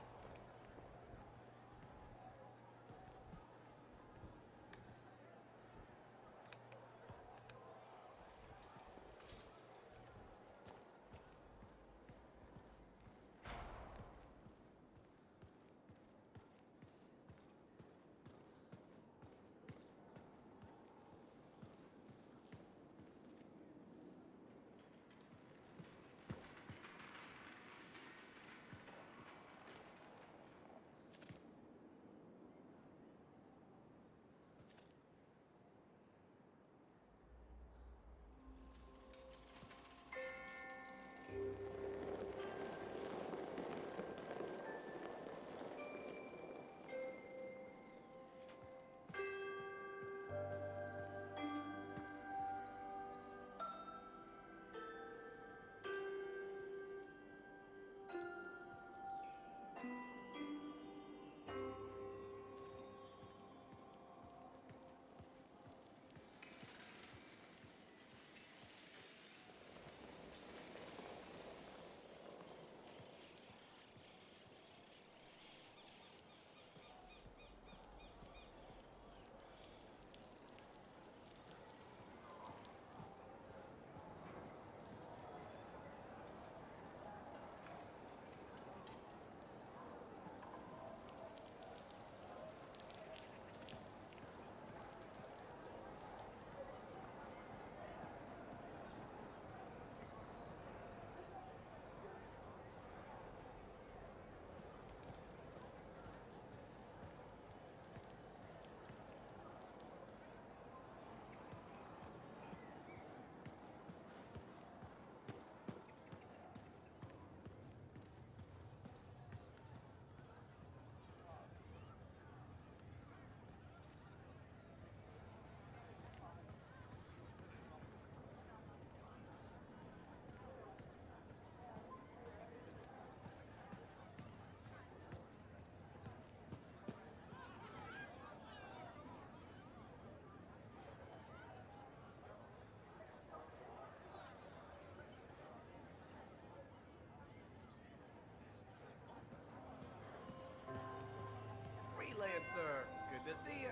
to see you.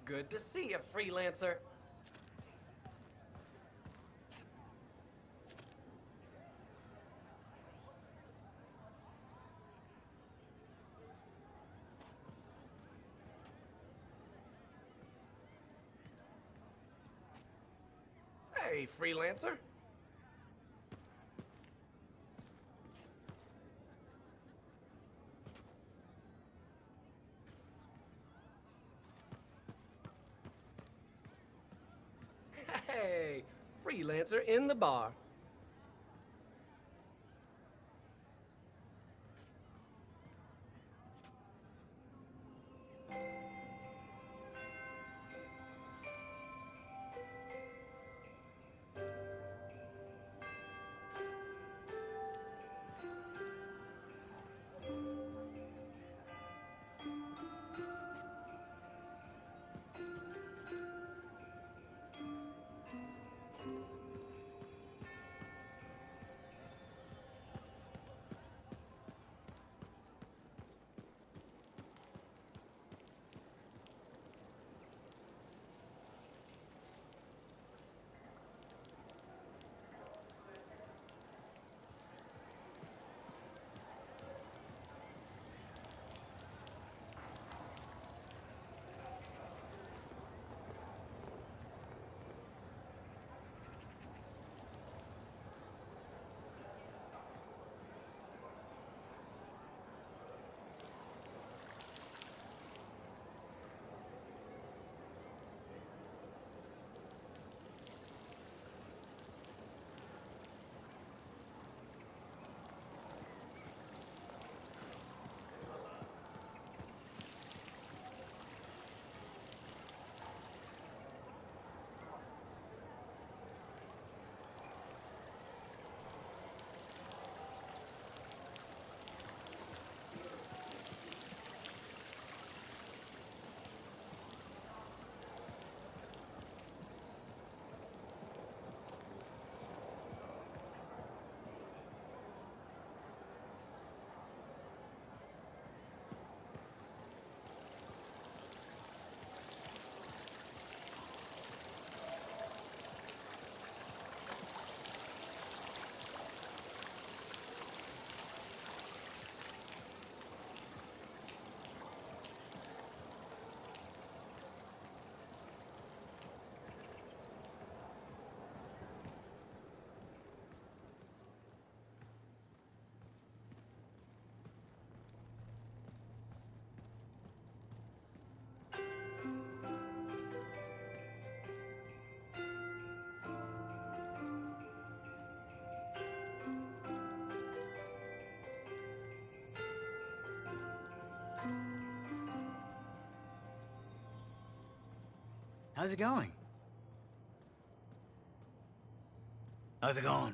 Good to see you, freelancer. Hey, freelancer. Hey, freelancer in the bar. How's it going? How's it going?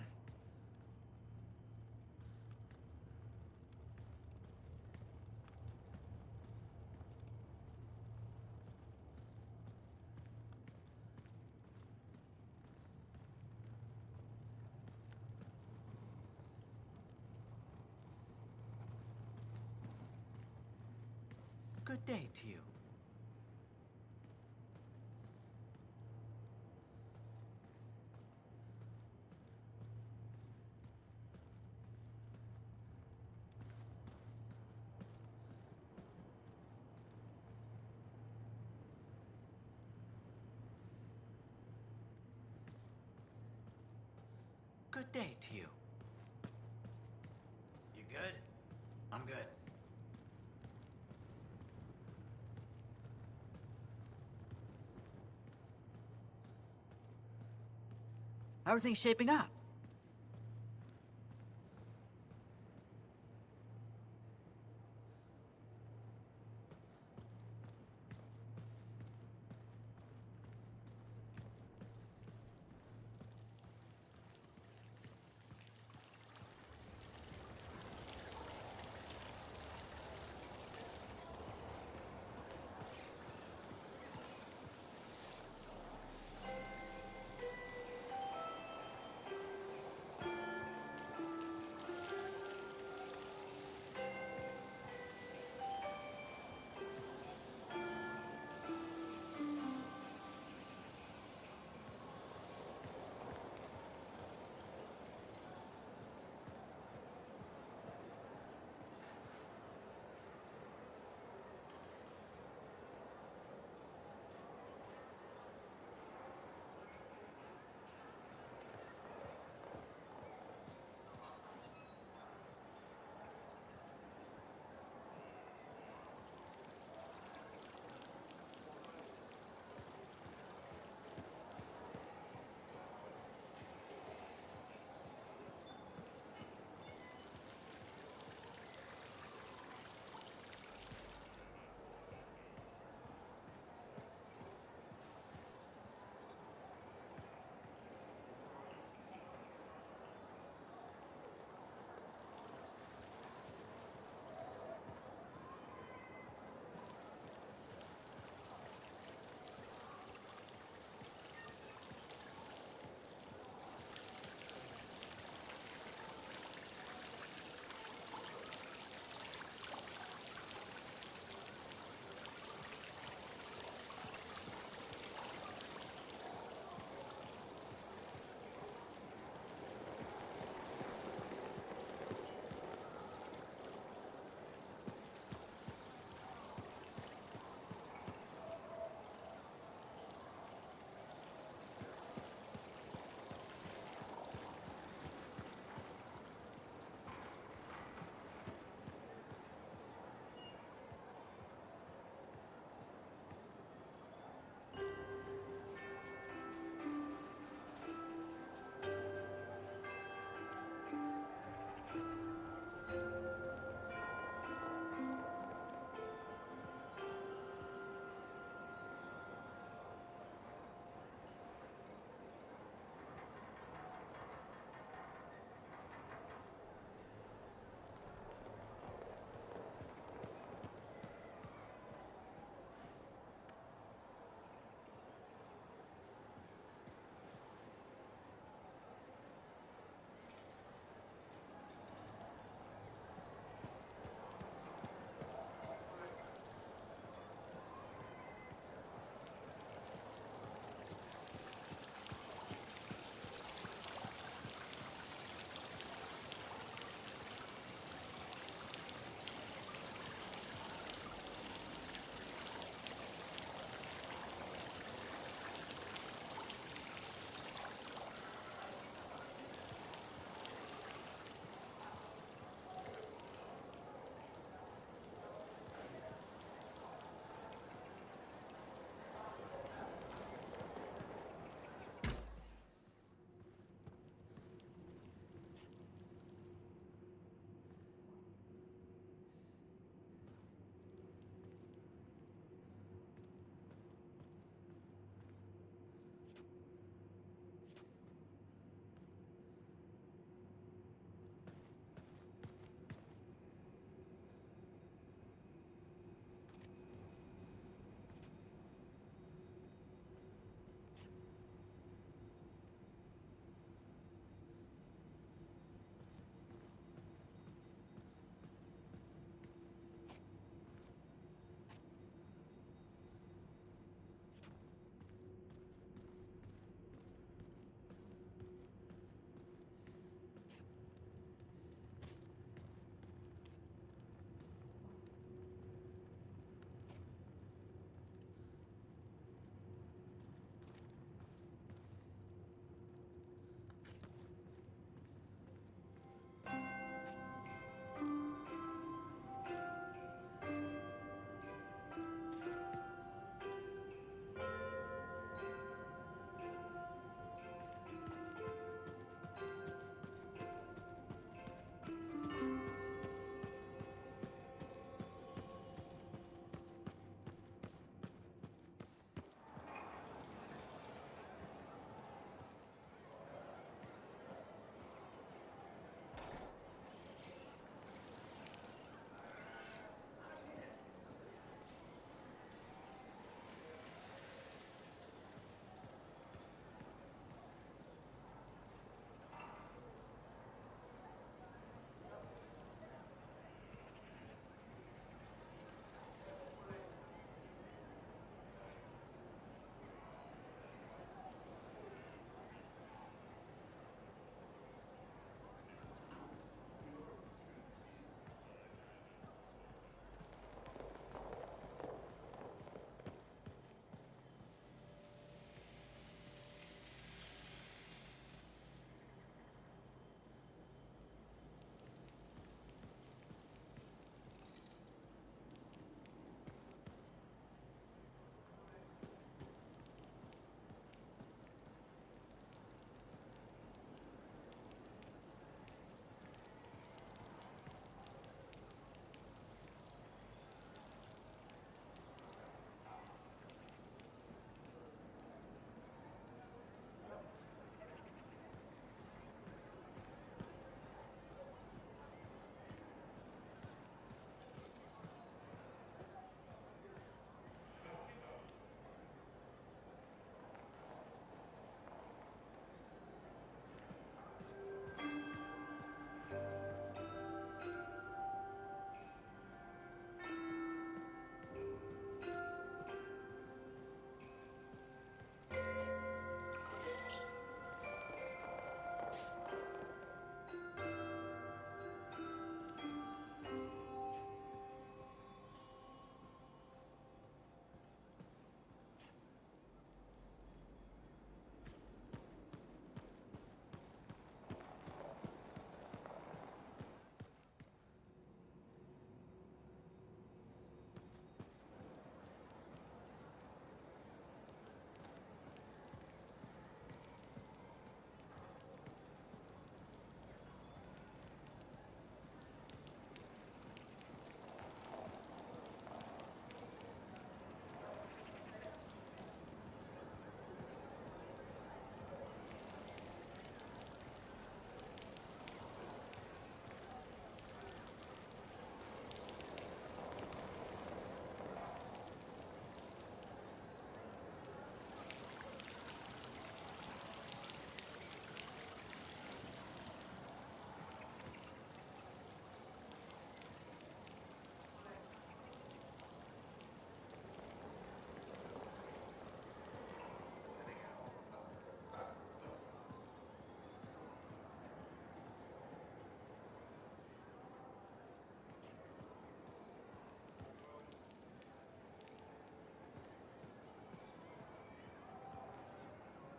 Good day to you. Good day to you. You good? I'm good. How are things shaping up?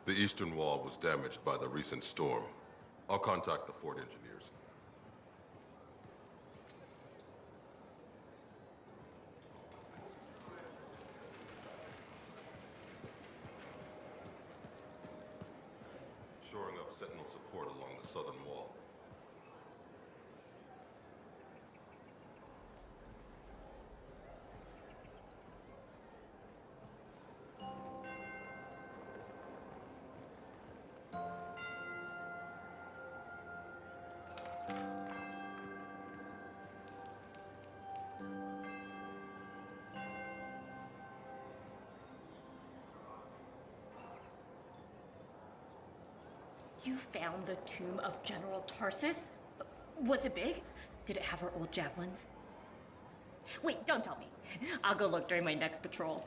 The eastern wall was damaged by the recent storm. I'll contact the fort engineers. Shoring up sentinel support along the southern wall. You found the tomb of General Tarsus? Was it big? Did it have her old javelins? Wait, don't tell me. I'll go look during my next patrol.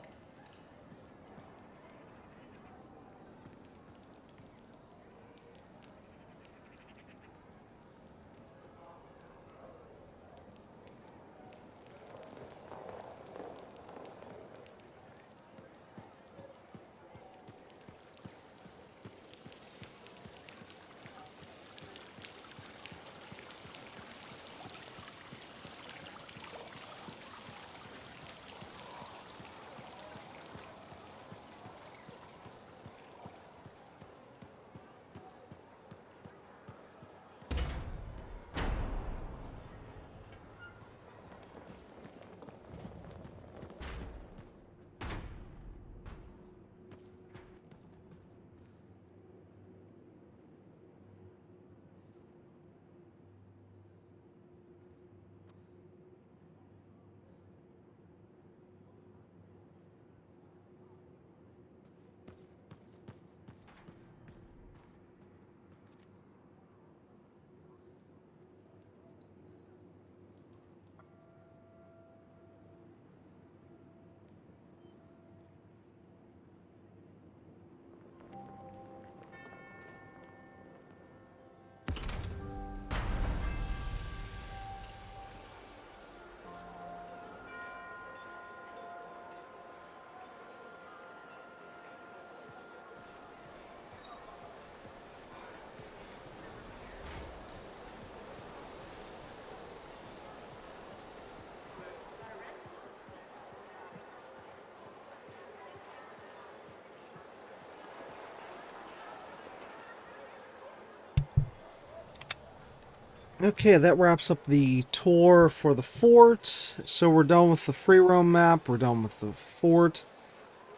Okay, that wraps up the tour for the fort. So we're done with the free roam map. We're done with the fort.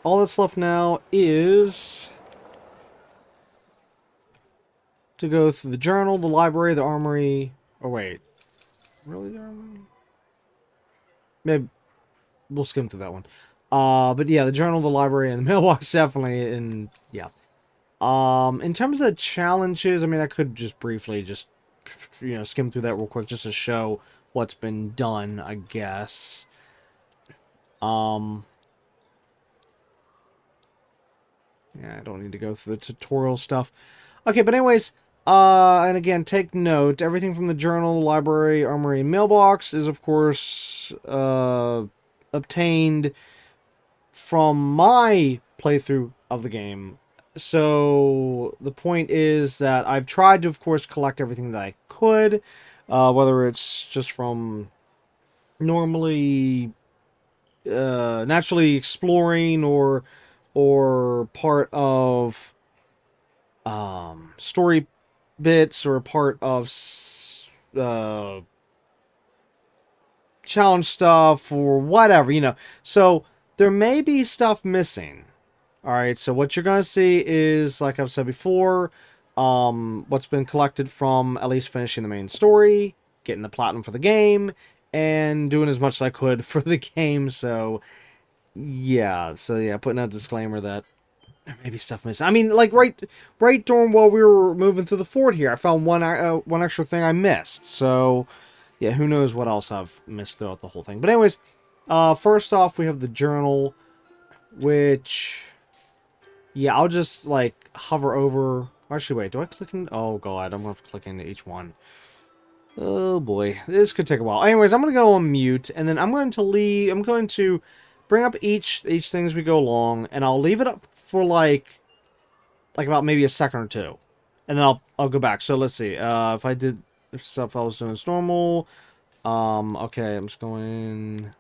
All that's left now is to go through the journal, the library, the armory. Oh, wait. Really, the armory? Maybe we'll skim through that one. But yeah, the journal, the library, and the mailbox definitely. And yeah. In terms of challenges, I mean, I could just briefly skim through that real quick just to show what's been done, I guess. Yeah, I don't need to go through the tutorial stuff. Okay, but anyways, and again, take note, everything from the journal, library, armory, and mailbox is, of course, obtained from my playthrough of the game. So, the point is that I've tried to, of course, collect everything that I could, whether it's just from naturally exploring or part of story bits or part of challenge stuff or whatever, So there may be stuff missing. Alright, so what you're going to see is, like I've said before, what's been collected from at least finishing the main story, getting the platinum for the game, and doing as much as I could for the game, so yeah, putting out a disclaimer that there may be stuff missing. I mean, like, right during while we were moving through the fort here, I found one extra thing I missed, so yeah, who knows what else I've missed throughout the whole thing. But anyways, first off, we have the journal, which... yeah, I'll just, like, hover over... actually, wait, do I click in... oh, God, I'm going to click into each one. Oh, boy. This could take a while. Anyways, I'm going to go on mute, and then I'm going to bring up each thing as we go along, and I'll leave it up for, like, like about maybe a second or two, and then I'll go back. So let's see. If I did, if stuff I was doing as normal. Okay, I'm just going.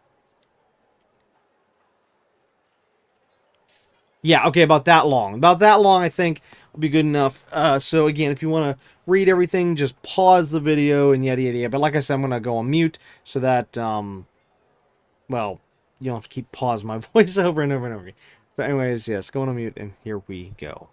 Yeah, okay, about that long. About that long, I think, will be good enough. So, again, if you want to read everything, just pause the video and yada, yada, yada. But like I said, I'm going to go on mute so that, well, you don't have to keep pause my voice over and over and over again. So, anyways, yes, going on mute, and here we go.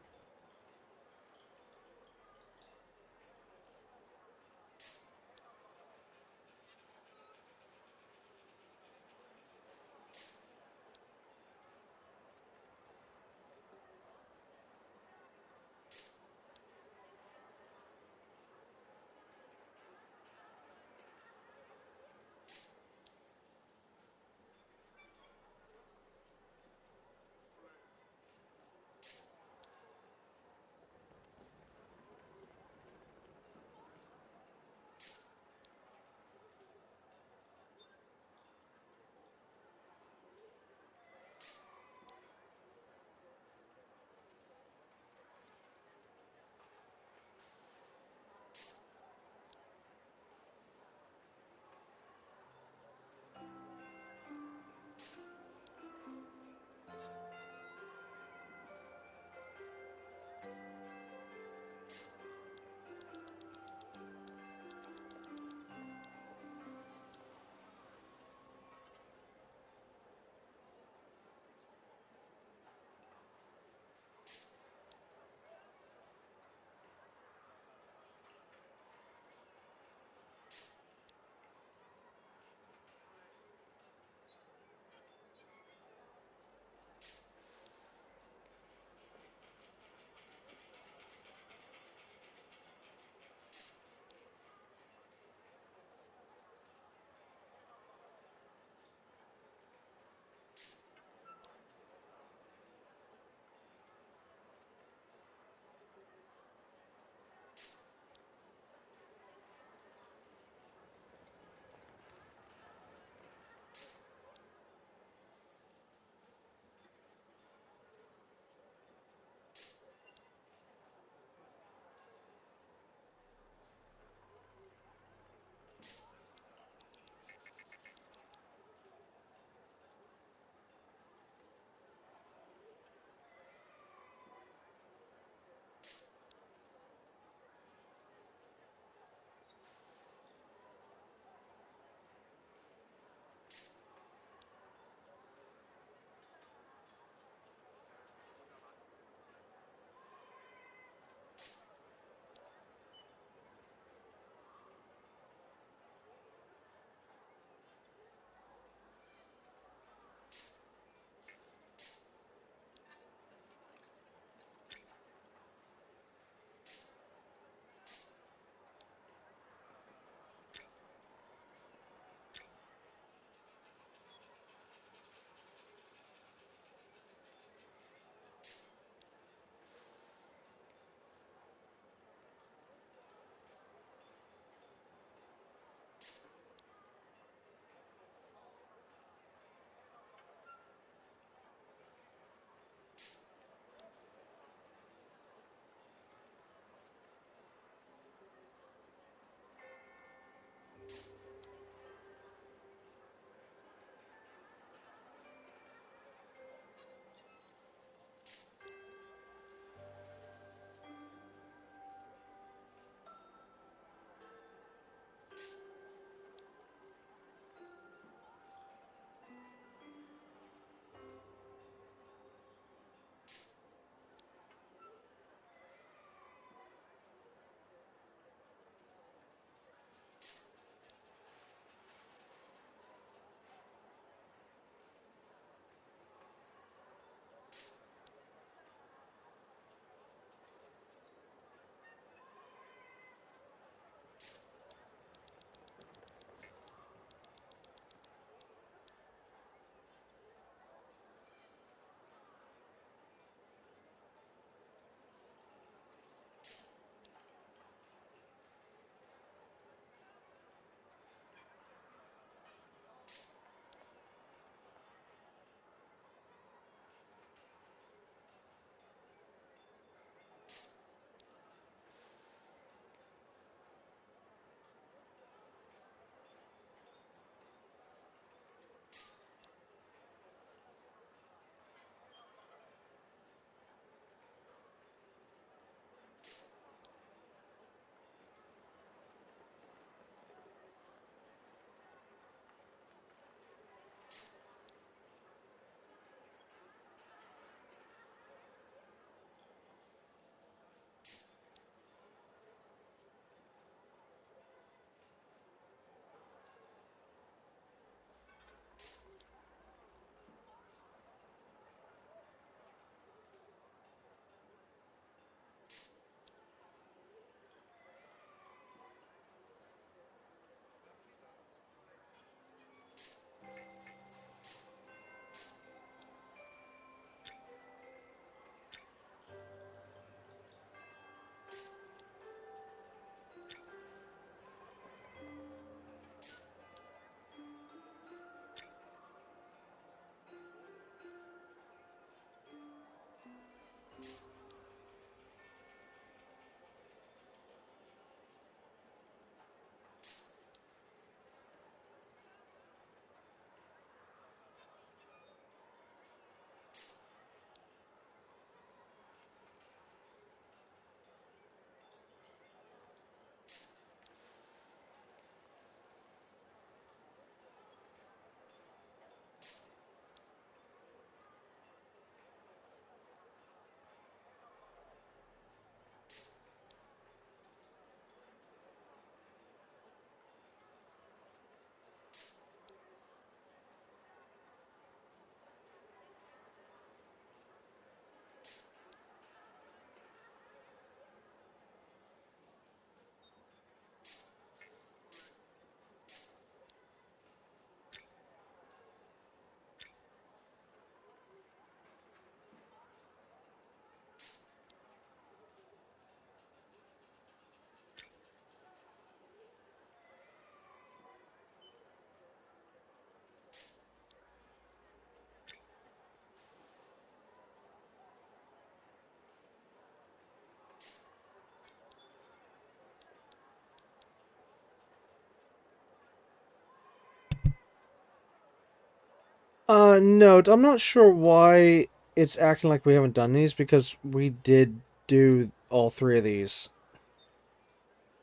Note, I'm not sure why it's acting like we haven't done these, because we did do all 3 of these.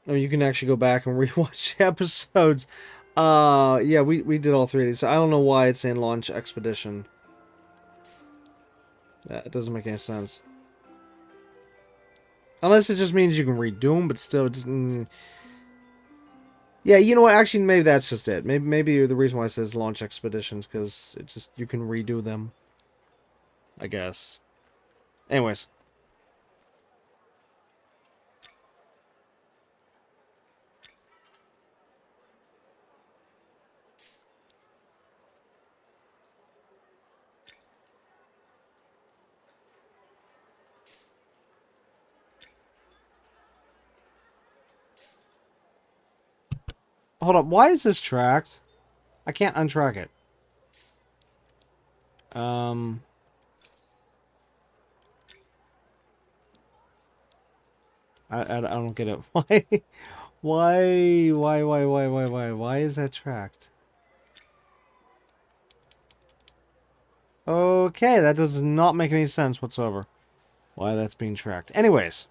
I mean, you can actually go back and rewatch the episodes. Yeah, we did all 3 of these. I don't know why it's in Launch Expedition. That doesn't make any sense. Unless it just means you can redo them, but still, it's... Yeah, you know what? Actually, maybe that's just it. Maybe the reason why it says Launch Expeditions, because it just... You can redo them. I guess. Anyways. Hold up, why is this tracked? I can't untrack it. I don't get it. Why is that tracked? Okay, that does not make any sense whatsoever. Why that's being tracked. Anyways.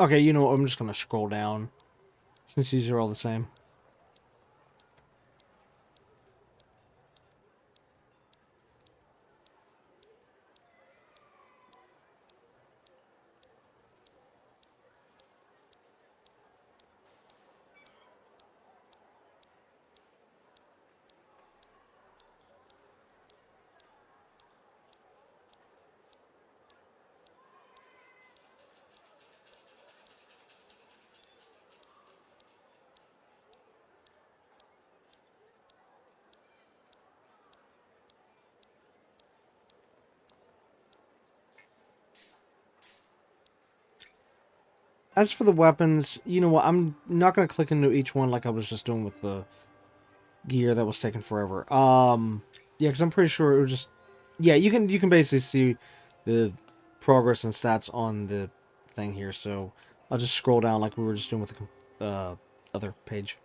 Okay, you know what? I'm just gonna scroll down since these are all the same. As for the weapons, you know what? I'm not gonna click into each one like I was just doing with the gear that was taking forever. Yeah, because I'm pretty sure it was just... Yeah, you can basically see the progress and stats on the thing here, so I'll just scroll down like we were just doing with the other page.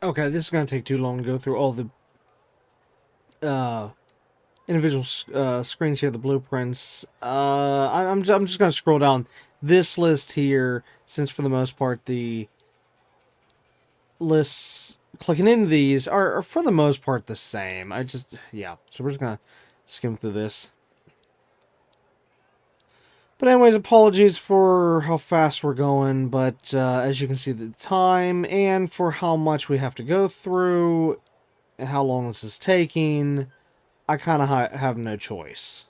Okay, this is going to take too long to go through all the individual screens here, the blueprints. I'm just going to scroll down this list here, since for the most part the lists clicking into these are for the most part the same. Yeah, so we're just going to skim through this. But anyways, apologies for how fast we're going, but as you can see, the time and for how much we have to go through and how long this is taking, I kind of have no choice.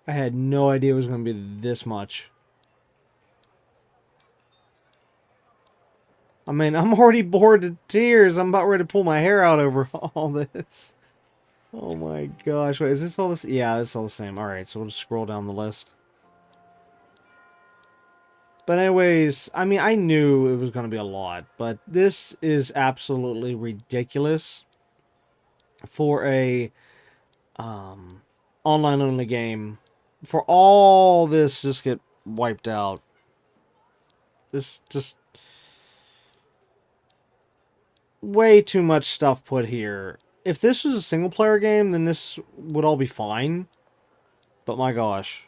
I had no idea it was going to be this much. I mean, I'm already bored to tears. I'm about ready to pull my hair out over all this. Oh my gosh. Wait, is this all this? Yeah, it's all the same. Alright, so we'll just scroll down the list. But anyways, I mean, I knew it was going to be a lot, but this is absolutely ridiculous for a online-only game. For all this just get wiped out. This just... way too much stuff put here. If this was a single-player game, then this would all be fine. But my gosh.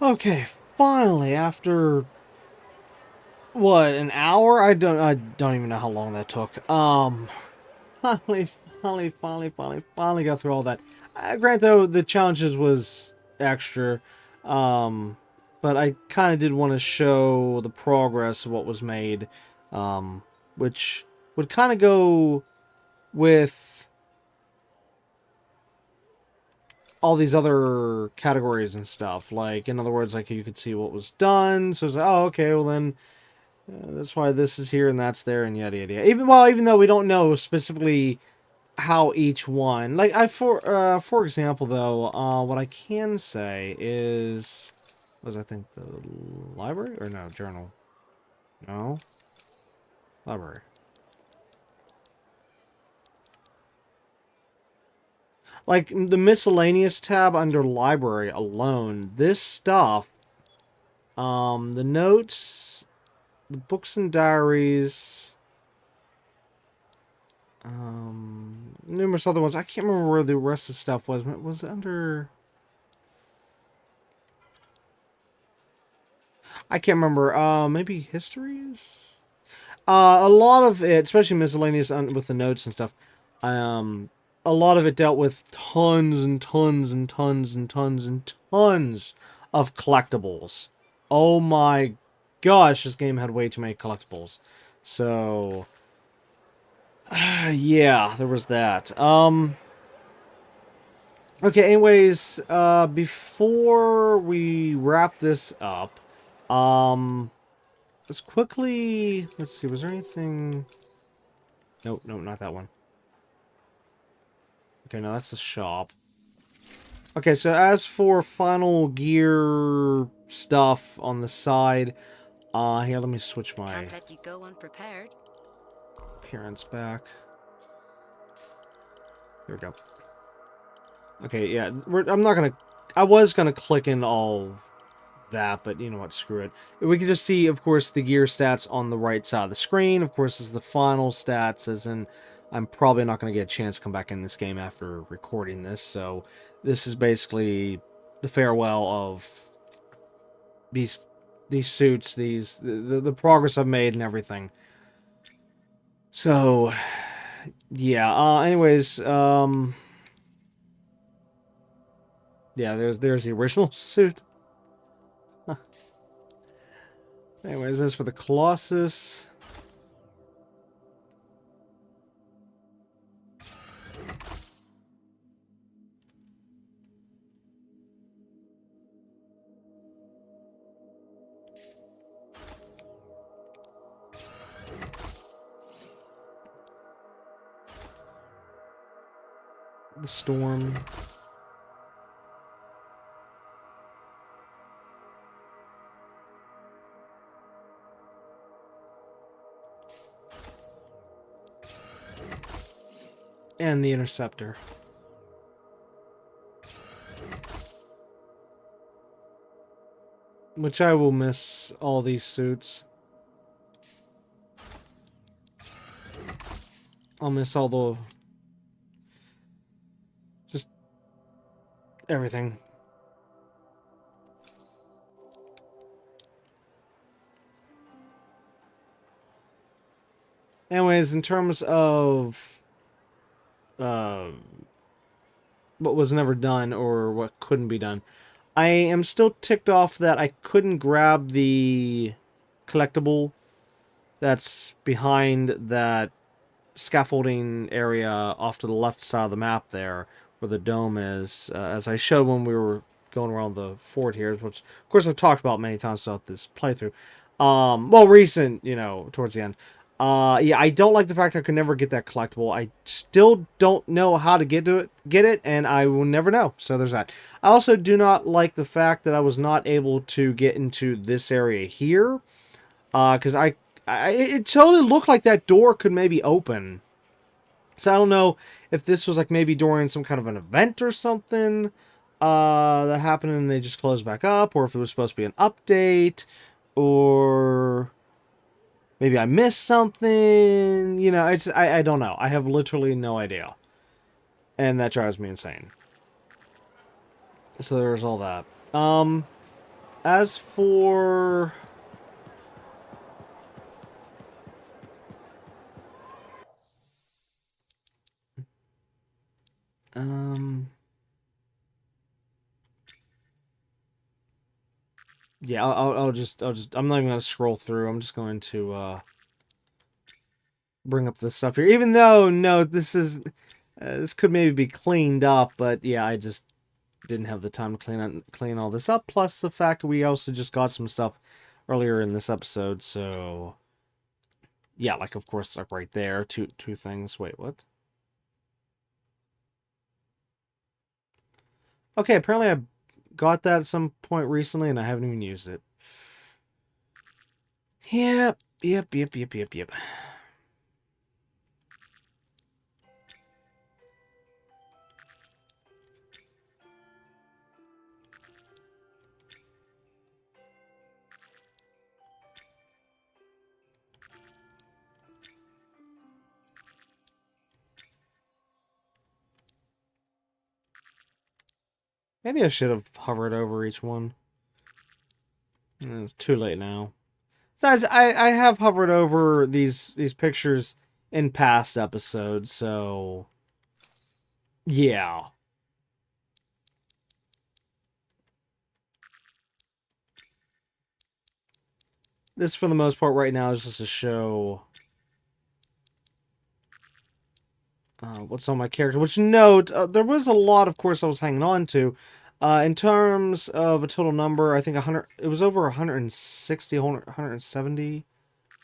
Okay, finally, after what, an hour? I don't even know how long that took. Finally got through all that. Granted, though, the challenges was extra, but I kind of did want to show the progress of what was made, which would kind of go with all these other categories and stuff. Like, in other words, like you could see what was done. So it's like, oh, okay, well then that's why this is here and that's there and yada yada yada. Even though we don't know specifically how each one, like for example though, what I can say is, was I think the library or no journal, no library. Like the miscellaneous tab under library alone, this stuff, the notes, the books and diaries, numerous other ones. I can't remember where the rest of the stuff was. Was it under? I can't remember. Maybe histories? A lot of it, especially miscellaneous with the notes and stuff, a lot of it dealt with tons and tons and tons and tons and tons of collectibles. Oh my gosh, this game had way too many collectibles. So, yeah, there was that. Okay, anyways, before we wrap this up, let's quickly, let's see, was there anything? Nope, not that one. Okay, no, that's the shop. Okay, so as for final gear stuff on the side, here, let me switch my Can't let you go unprepared. appearance back. There we go. Okay, yeah, I was gonna click in all that, but you know what, screw it. We can just see, of course, the gear stats on the right side of the screen. Of course, is the final stats, as in I'm probably not going to get a chance to come back in this game after recording this, so this is basically the farewell of these suits, the progress I've made and everything. So, yeah, anyways, yeah, there's the original suit. Anyways, as for the Colossus, the Storm, and the Interceptor. Which I will miss all these suits. I'll miss all the... just... everything. Anyways, in terms of... what was never done or what couldn't be done, I am still ticked off that I couldn't grab the collectible that's behind that scaffolding area off to the left side of the map there, where the dome is, as I showed when we were going around the fort here, which, of course, I've talked about many times throughout this playthrough. Well, recent, you know, towards the end. Yeah, I don't like the fact I could never get that collectible. I still don't know how to get it, and I will never know. So there's that. I also do not like the fact that I was not able to get into this area here, because it totally looked like that door could maybe open. So I don't know if this was like maybe during some kind of an event or something that happened and they just closed back up, or if it was supposed to be an update, or maybe I missed something. You know, I don't know. I have literally no idea. And that drives me insane. So there's all that. As for... Yeah, I'll just, I'm not even going to scroll through. I'm just going to, bring up this stuff here. Even though, no, this is, this could maybe be cleaned up, but yeah, I just didn't have the time to clean all this up. Plus the fact we also just got some stuff earlier in this episode, so... Yeah, like, of course, like, right there. Two things. Wait, what? Okay, apparently I got that at some point recently, and I haven't even used it. Yep. Maybe I should have hovered over each one. It's too late now. Besides, I have hovered over these pictures in past episodes, so... Yeah. This, for the most part, right now, is just a show... what's on my character? Which, note, there was a lot, of course, I was hanging on to. In terms of a total number, I think 100... It was over 160, 170...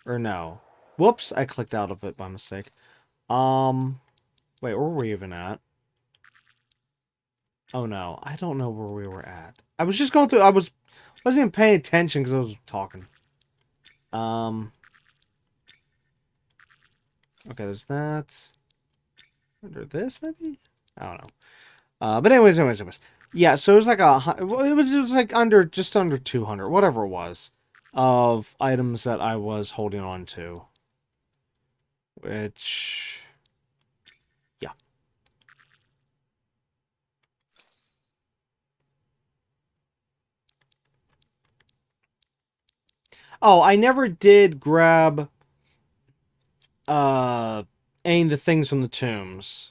Or no. Whoops, I clicked out of it by mistake. Wait, where were we even at? Oh no, I don't know where we were at. I was just going through... wasn't even paying attention because I was talking. Okay, there's that. Under this, maybe? I don't know. But anyways. Yeah, so it was like it was like just under 200, whatever it was, of items that I was holding on to. Which... Yeah. Oh, I never did grab any of the things from the tombs.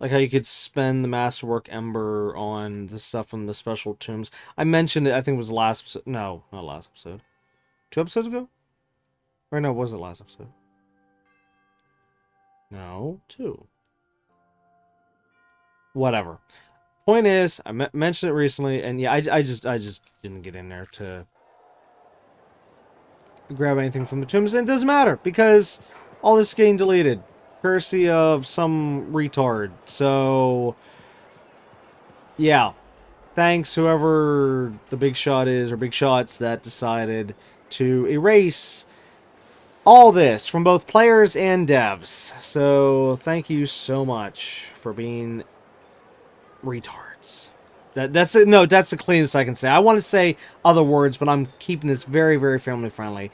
Like how you could spend the Masterwork Ember on the stuff from the special tombs. I mentioned it, I think it was last episode. No, not last episode. 2 episodes ago? Or no, was it last episode? No, 2. Whatever. Point is, I mentioned it recently, and yeah, I just didn't get in there to grab anything from the tombs. And it doesn't matter, because all this is getting deleted. Courtesy of some retard. So, yeah. Thanks, whoever the big shot is, or big shots that decided to erase all this from both players and devs. So, thank you so much for being retards. That's the cleanest I can say. I want to say other words, but I'm keeping this very, very family friendly.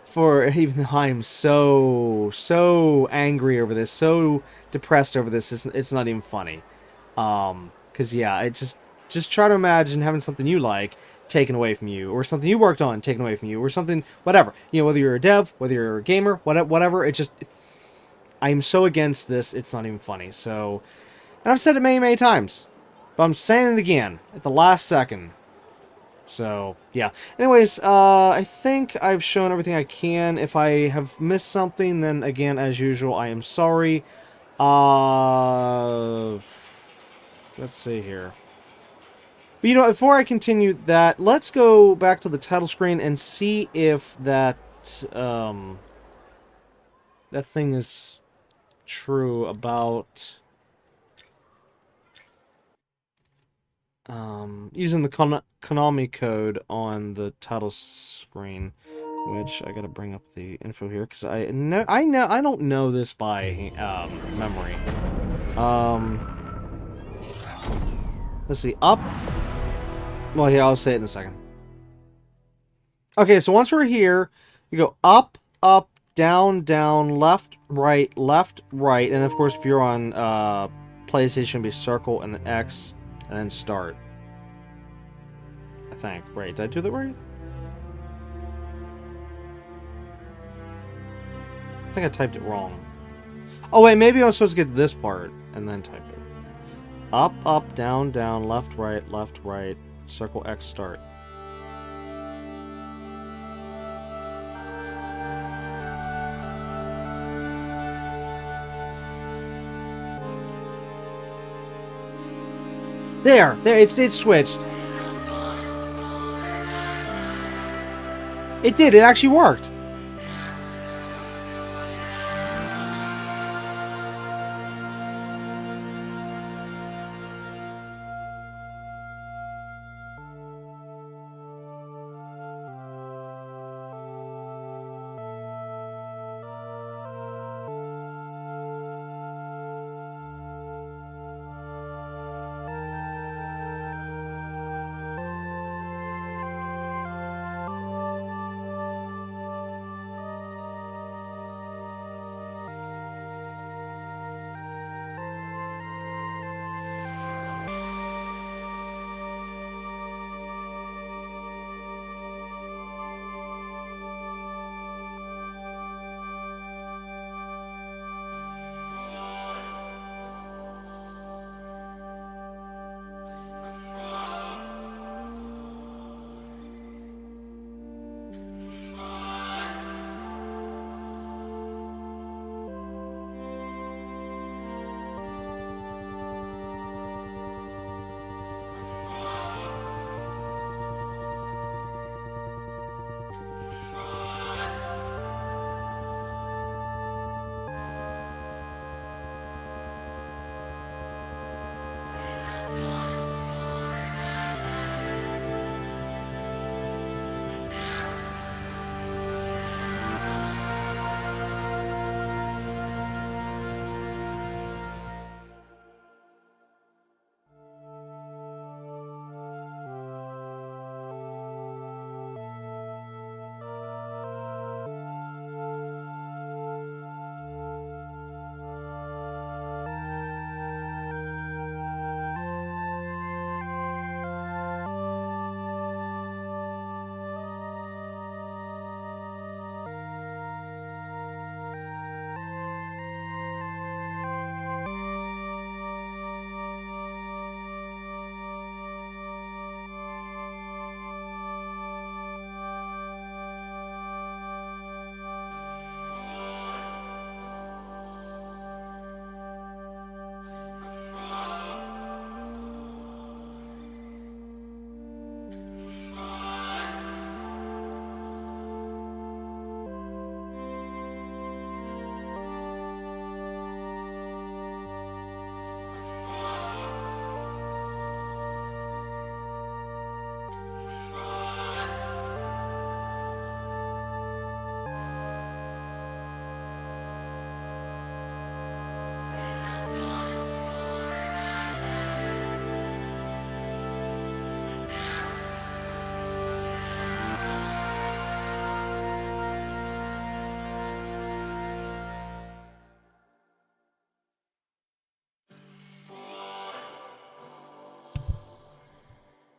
For even though I'm so angry over this, so depressed over this, it's not even funny. Cause yeah, it just try to imagine having something you like taken away from you, or something you worked on taken away from you, or something, whatever. You know, whether you're a dev, whether you're a gamer, whatever. I'm so against this, it's not even funny. So, and I've said it many, many times, but I'm saying it again at the last second. So, yeah. Anyways, I think I've shown everything I can. If I have missed something, then again, as usual, I am sorry. Let's see here. But, you know, before I continue that, let's go back to the title screen and see if that, that thing is true about... using the Konami code on the title screen, which I gotta bring up the info here because I don't know this by memory. Let's see, up. Well, here, I'll say it in a second. Okay, so once we're here, you go up, up, down, down, left, right, and of course, if you're on PlayStation, it'll be circle and then X. And then start. I think. Right, did I do that right? I think I typed it wrong. Oh wait, maybe I was supposed to get to this part and then type it. Up, up, down, down, left, right, circle X, start. There, it switched. It did, it actually worked.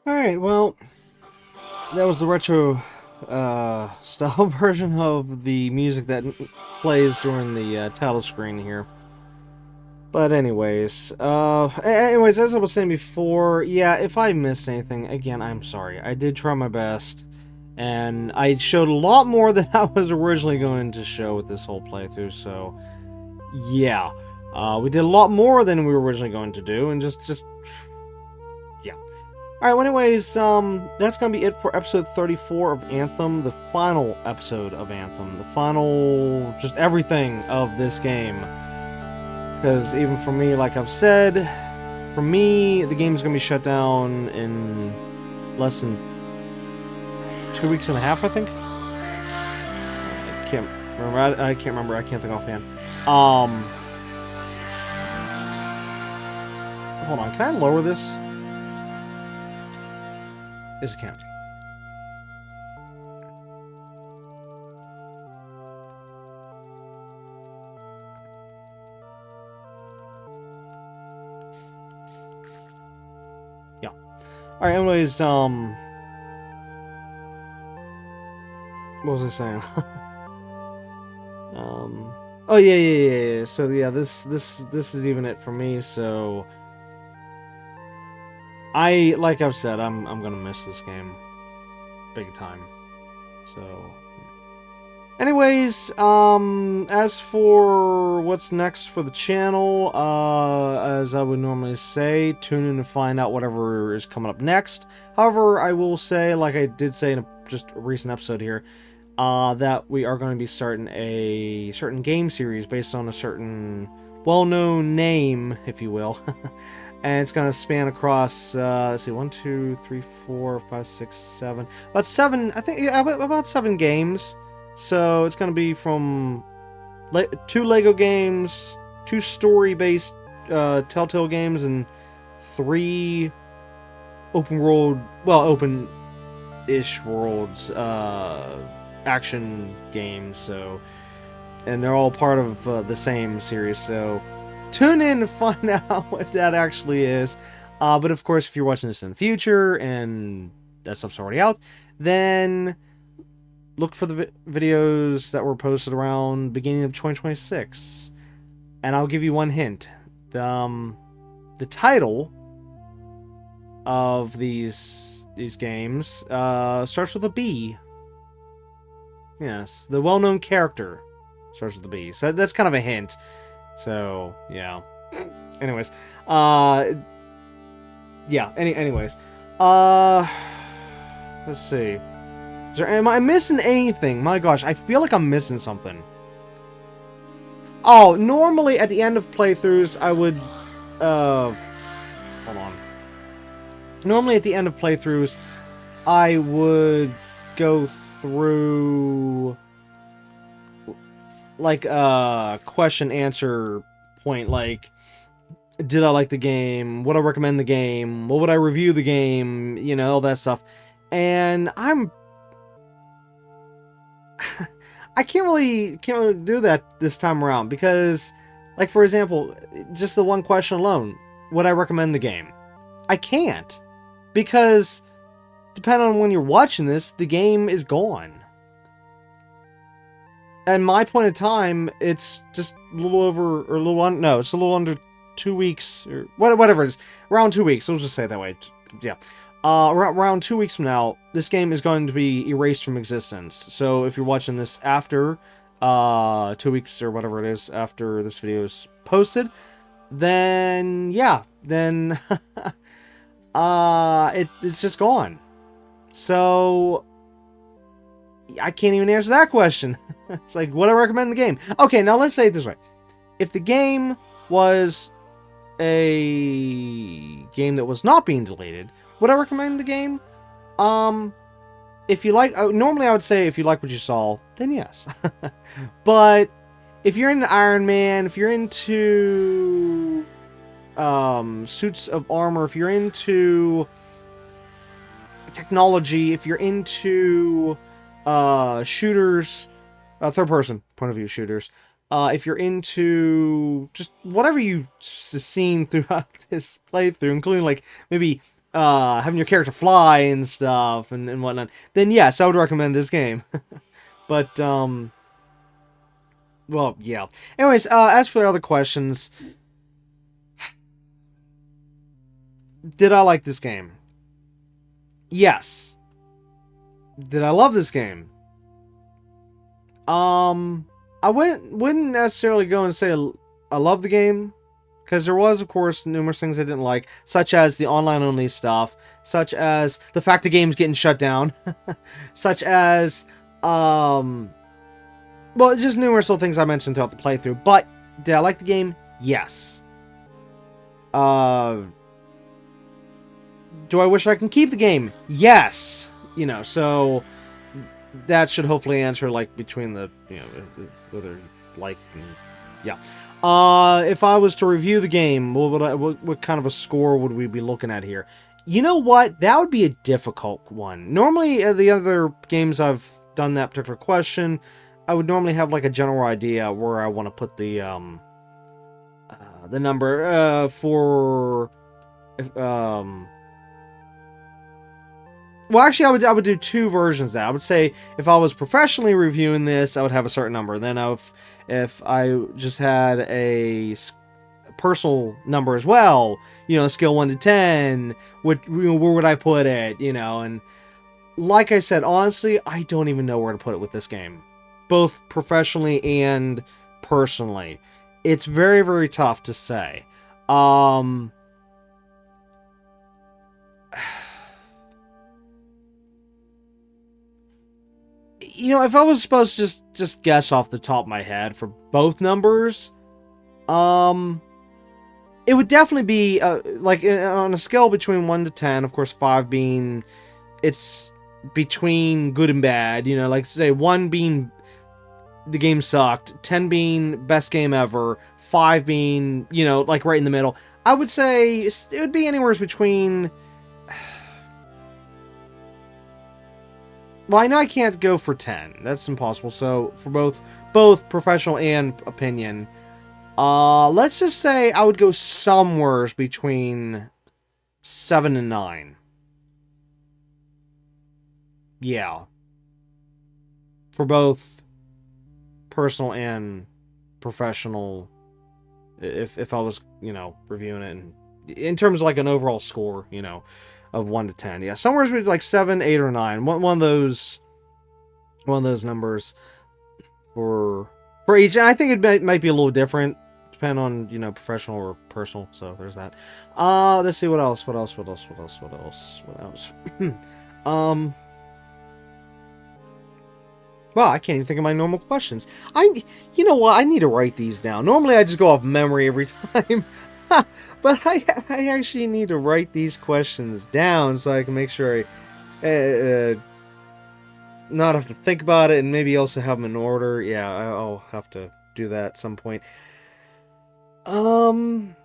Alright, well, that was the retro style version of the music that plays during the title screen here. But anyways, as I was saying before, yeah, if I missed anything, again, I'm sorry. I did try my best, and I showed a lot more than I was originally going to show with this whole playthrough, so yeah. We did a lot more than we were originally going to do, and just yeah. Alright, well anyways, that's gonna be it for episode 34 of Anthem, the final episode of Anthem, the final, just everything of this game. Because even for me, like I've said, for me, the game's gonna be shut down in less than 2 weeks and a half, I think? I can't remember, I can't remember, I can't think offhand. Hold on, can I lower this? Yes, I can. Yeah. Alright, anyways, What was I saying? Oh yeah. So yeah, this is even it for me. So like I've said, I'm gonna miss this game big time. So, anyways, as for what's next for the channel, as I would normally say, tune in to find out whatever is coming up next. However, I will say, like I did say in just a recent episode here, that we are going to be starting a certain game series based on a certain well-known name, if you will. And it's going to span across, let's see, 1, 2, 3, 4, 5, 6, 7, about 7, I think, yeah, about 7 games. So it's going to be from 2 Lego games, 2 story-based Telltale games, and 3 open-ish worlds, action games. So, and they're all part of the same series, so tune in to find out what that actually is. But of course, if you're watching this in the future and that stuff's already out, then look for the videos that were posted around beginning of 2026. And I'll give you one hint. The title of these games starts with a B. Yes, the well-known character starts with a B. So that's kind of a hint. So, yeah. Anyways. Yeah, anyways. Let's see. Am I missing anything? My gosh, I feel like I'm missing something. Oh, normally at the end of playthroughs, I would... hold on. Normally at the end of playthroughs, I would go through... like a question-answer point, like, did I like the game? Would I recommend the game? What would I review the game? You know, all that stuff. And I can't really do that this time around because, like, for example, just the one question alone, would I recommend the game? I can't, because depending on when you're watching this, the game is gone. At my point in time, it's just a little over, or a little no, it's a little under 2 weeks, or whatever it is, around 2 weeks. We'll just say it that way. Yeah. Around 2 weeks from now, this game is going to be erased from existence. So if you're watching this after 2 weeks or whatever it is after this video is posted, then yeah, then it's just gone. So I can't even answer that question. It's like, would I recommend the game? Okay, now let's say it this way. If the game was a game that was not being deleted, would I recommend the game? If you like, normally I would say if you like what you saw, then yes. But if you're into Iron Man, if you're into suits of armor, if you're into technology, if you're into shooters, third-person point of view shooters, if you're into just whatever you've seen throughout this playthrough, including like maybe having your character fly and stuff and whatnot, then yes, I would recommend this game. But well, yeah. Anyways, as for the other questions, did I like this game? Yes. Did I love this game? I wouldn't necessarily go and say I love the game, because there was, of course, numerous things I didn't like, such as the online-only stuff, such as the fact the game's getting shut down, such as, well, just numerous little things I mentioned throughout the playthrough. But did I like the game? Yes. Do I wish I can keep the game? Yes. You know, so that should hopefully answer, like, between the, you know, whether like, and, yeah. If I was to review the game, what kind of a score would we be looking at here? You know what? That would be a difficult one. Normally, the other games I've done that particular question, I would normally have like a general idea where I want to put the number for Well, actually, I would do two versions of that. I would say if I was professionally reviewing this, I would have a certain number. Then if I just had a personal number as well, scale 1 to 10, where would I put it, and like I said, honestly, I don't even know where to put it with this game, both professionally and personally. It's very, very tough to say. If I was supposed to just guess off the top of my head for both numbers, it would definitely be like on a scale between 1 to 10, of course 5 being it's between good and bad, like say 1 being the game sucked, 10 being best game ever, 5 being, like right in the middle. I would say it would be anywhere between... Well, I know I can't go for 10. That's impossible. So for both professional and opinion, let's just say I would go somewhere between 7 and 9. Yeah. For both personal and professional, if I was, reviewing it in terms of like an overall score, of 1 to 10. Yeah, somewhere between like 7, 8, or 9. One of those numbers for each. And I think it might be a little different depending on, professional or personal. So there's that. Let's see what else. Well, I can't even think of my normal questions. You know what? I need to write these down. Normally I just go off memory every time. But I actually need to write these questions down so I can make sure I not have to think about it, and maybe also have them in order. Yeah, I'll have to do that at some point. Oh,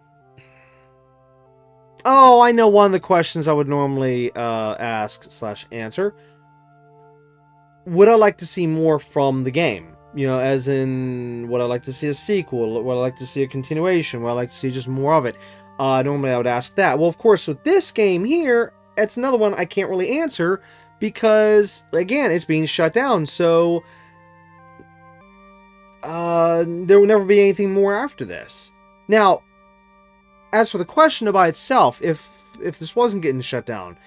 I know one of the questions I would normally ask/answer. Would I like to see more from the game? As in, would I like to see a sequel? Would I like to see a continuation? Would I like to see just more of it? Normally I would ask that. Well, of course, with this game here, it's another one I can't really answer because, again, it's being shut down. So, there will never be anything more after this. Now, as for the question by itself, if this wasn't getting shut down,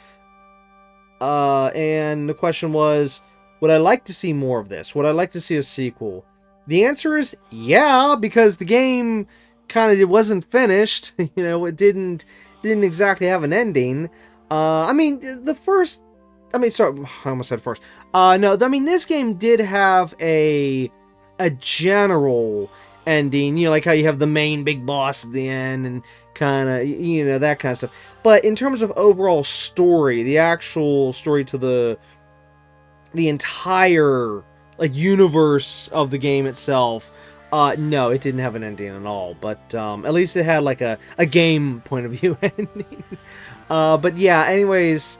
and the question was, would I like to see more of this? Would I like to see a sequel? The answer is yeah, because the game it wasn't finished. It didn't exactly have an ending. I almost said first. No, this game did have a general ending. Like how you have the main big boss at the end and that kind of stuff. But in terms of overall story, the actual story to the entire universe of the game itself, no, it didn't have an ending at all. But at least it had like a game point of view ending. But yeah, anyways,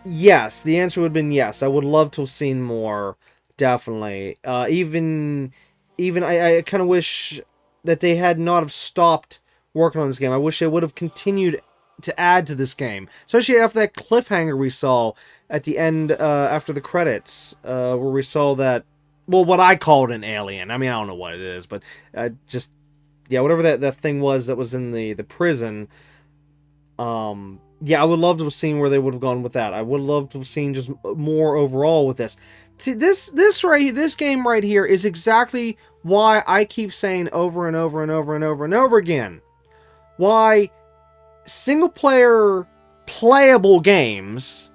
yes, the answer would have been yes. I would love to have seen more, definitely. Even I kind of wish that they had not have stopped working on this game. I wish they would have continued to add to this game, especially after that cliffhanger we saw at the end, after the credits, where we saw that, well, what I called an alien. I don't know what it is, but whatever that thing was that was in the prison. Yeah, I would love to have seen where they would have gone with that. I would love to have seen just more overall with this. See, this game right here is exactly why I keep saying over and over and over and over and over again, why single player playable games,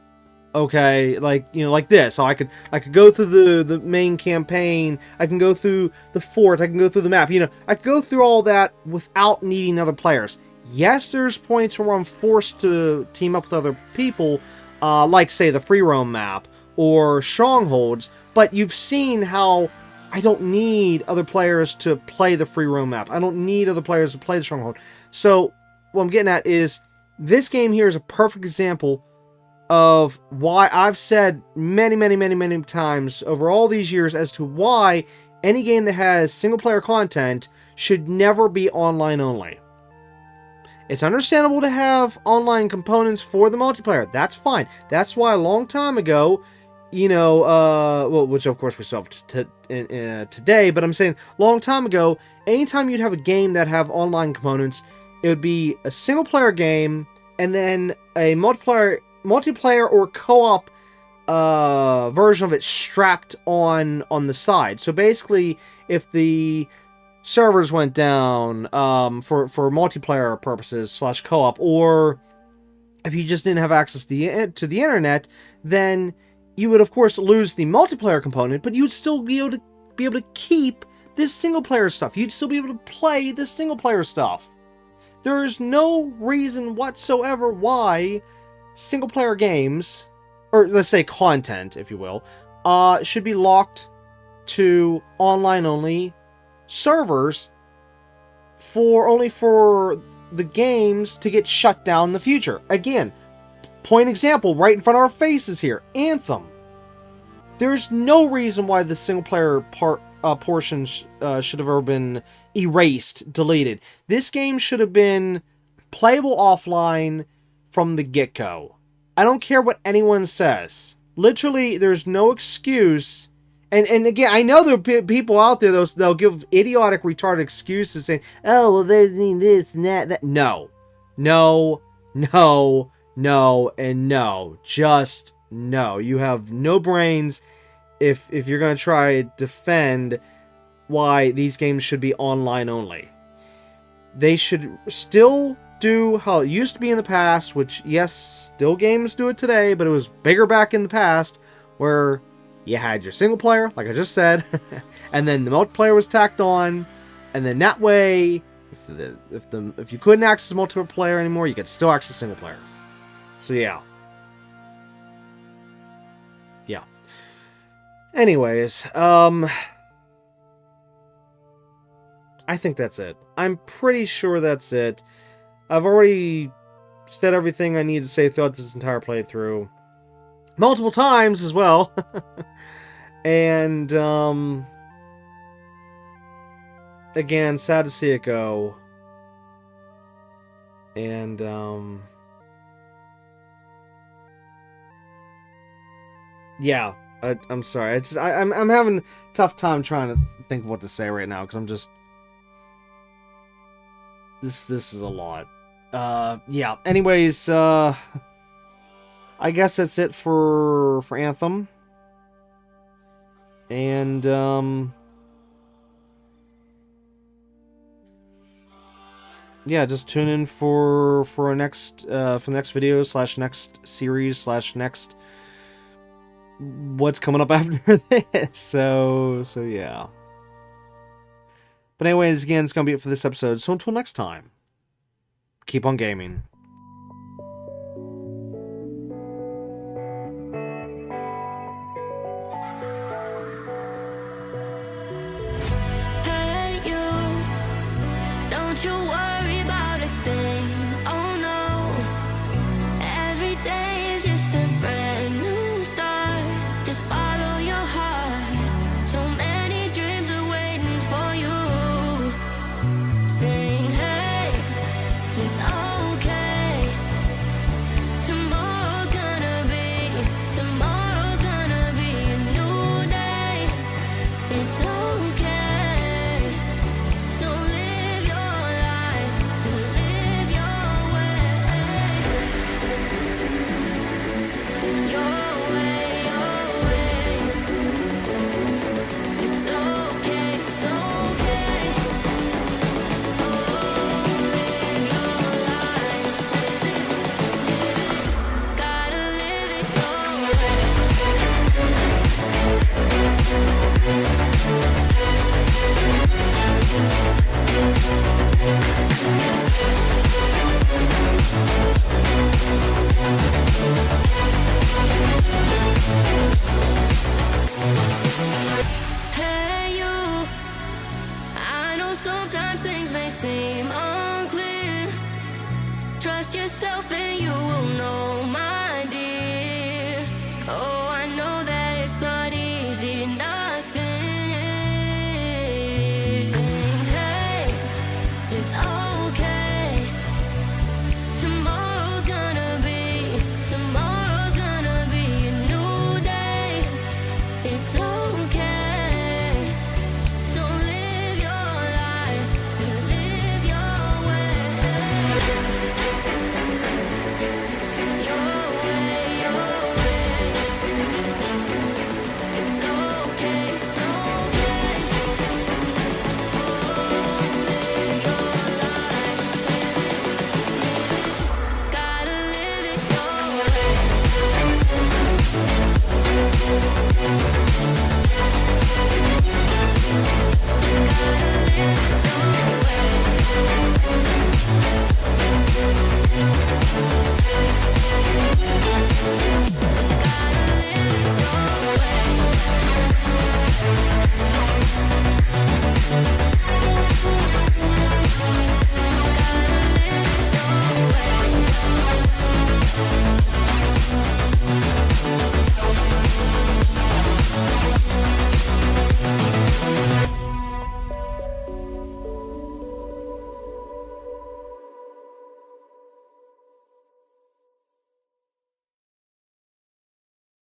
okay, like this. So I could go through the main campaign, I can go through the fort, I can go through the map, I could go through all that without needing other players. Yes, there's points where I'm forced to team up with other people, like say the free roam map or strongholds, but you've seen how I don't need other players to play the free roam map. I don't need other players to play the stronghold. So what I'm getting at is this game here is a perfect example of why I've said many, many, many, many times over all these years as to why any game that has single player content should never be online only. It's understandable to have online components for the multiplayer. That's fine. That's why a long time ago, you know, well, which of course we still have today, but I'm saying long time ago, anytime you'd have a game that have online components, it would be a single player game and then a multiplayer or co-op version of it strapped on the side. So basically, if the servers went down for multiplayer purposes / co-op, or if you just didn't have access to the internet, then you would of course lose the multiplayer component, but you'd still be able to keep this single player stuff. You'd still be able to play this single player stuff. There is no reason whatsoever why single player games, or let's say content, if you will, should be locked to online only servers only for the games to get shut down in the future. Again, point example right in front of our faces here, Anthem. There's no reason why the single player portions should have ever been erased, deleted. This game should have been playable offline from the get-go. I don't care what anyone says. Literally, there's no excuse. And again, I know there are people out there they'll give idiotic, retarded excuses saying, "Oh, well, they need this and that." No, no, no, no, and no. Just no. You have no brains if you're gonna try to defend why these games should be online only. They should still do how it used to be in the past, which, yes, still games do it today, but it was bigger back in the past, where you had your single player, like I just said, and then the multiplayer was tacked on, and then that way, if you couldn't access multiplayer anymore, you could still access single player. So yeah. Yeah. Anyways, I think that's it. I'm pretty sure that's it. I've already said everything I need to say throughout this entire playthrough. Multiple times as well. And, again, sad to see it go. And, yeah, I'm sorry. I'm having a tough time trying to think of what to say right now, because I'm just... This is a lot. Yeah, anyways, I guess that's it for Anthem. And, yeah, just tune in for our next video / next series / next what's coming up after this. So yeah. But anyways, again, it's gonna be it for this episode. So until next time, keep on gaming. Hey, you, don't you worry about a thing. Oh no, every day is just a brand new start. Just follow your heart. So many dreams are waiting for you. Sing, hey, it's okay. Tomorrow's gonna be a new day. It's okay. So live your life and live your way. Your way, your way. It's okay, it's okay. Oh, live your life. Gotta live it your way. Hey you, I know sometimes things may seem unclear. Trust yourself and you will know, my dear. Oh, I know that it's not easy, nothing is. Sing, hey, it's okay. Freelancer.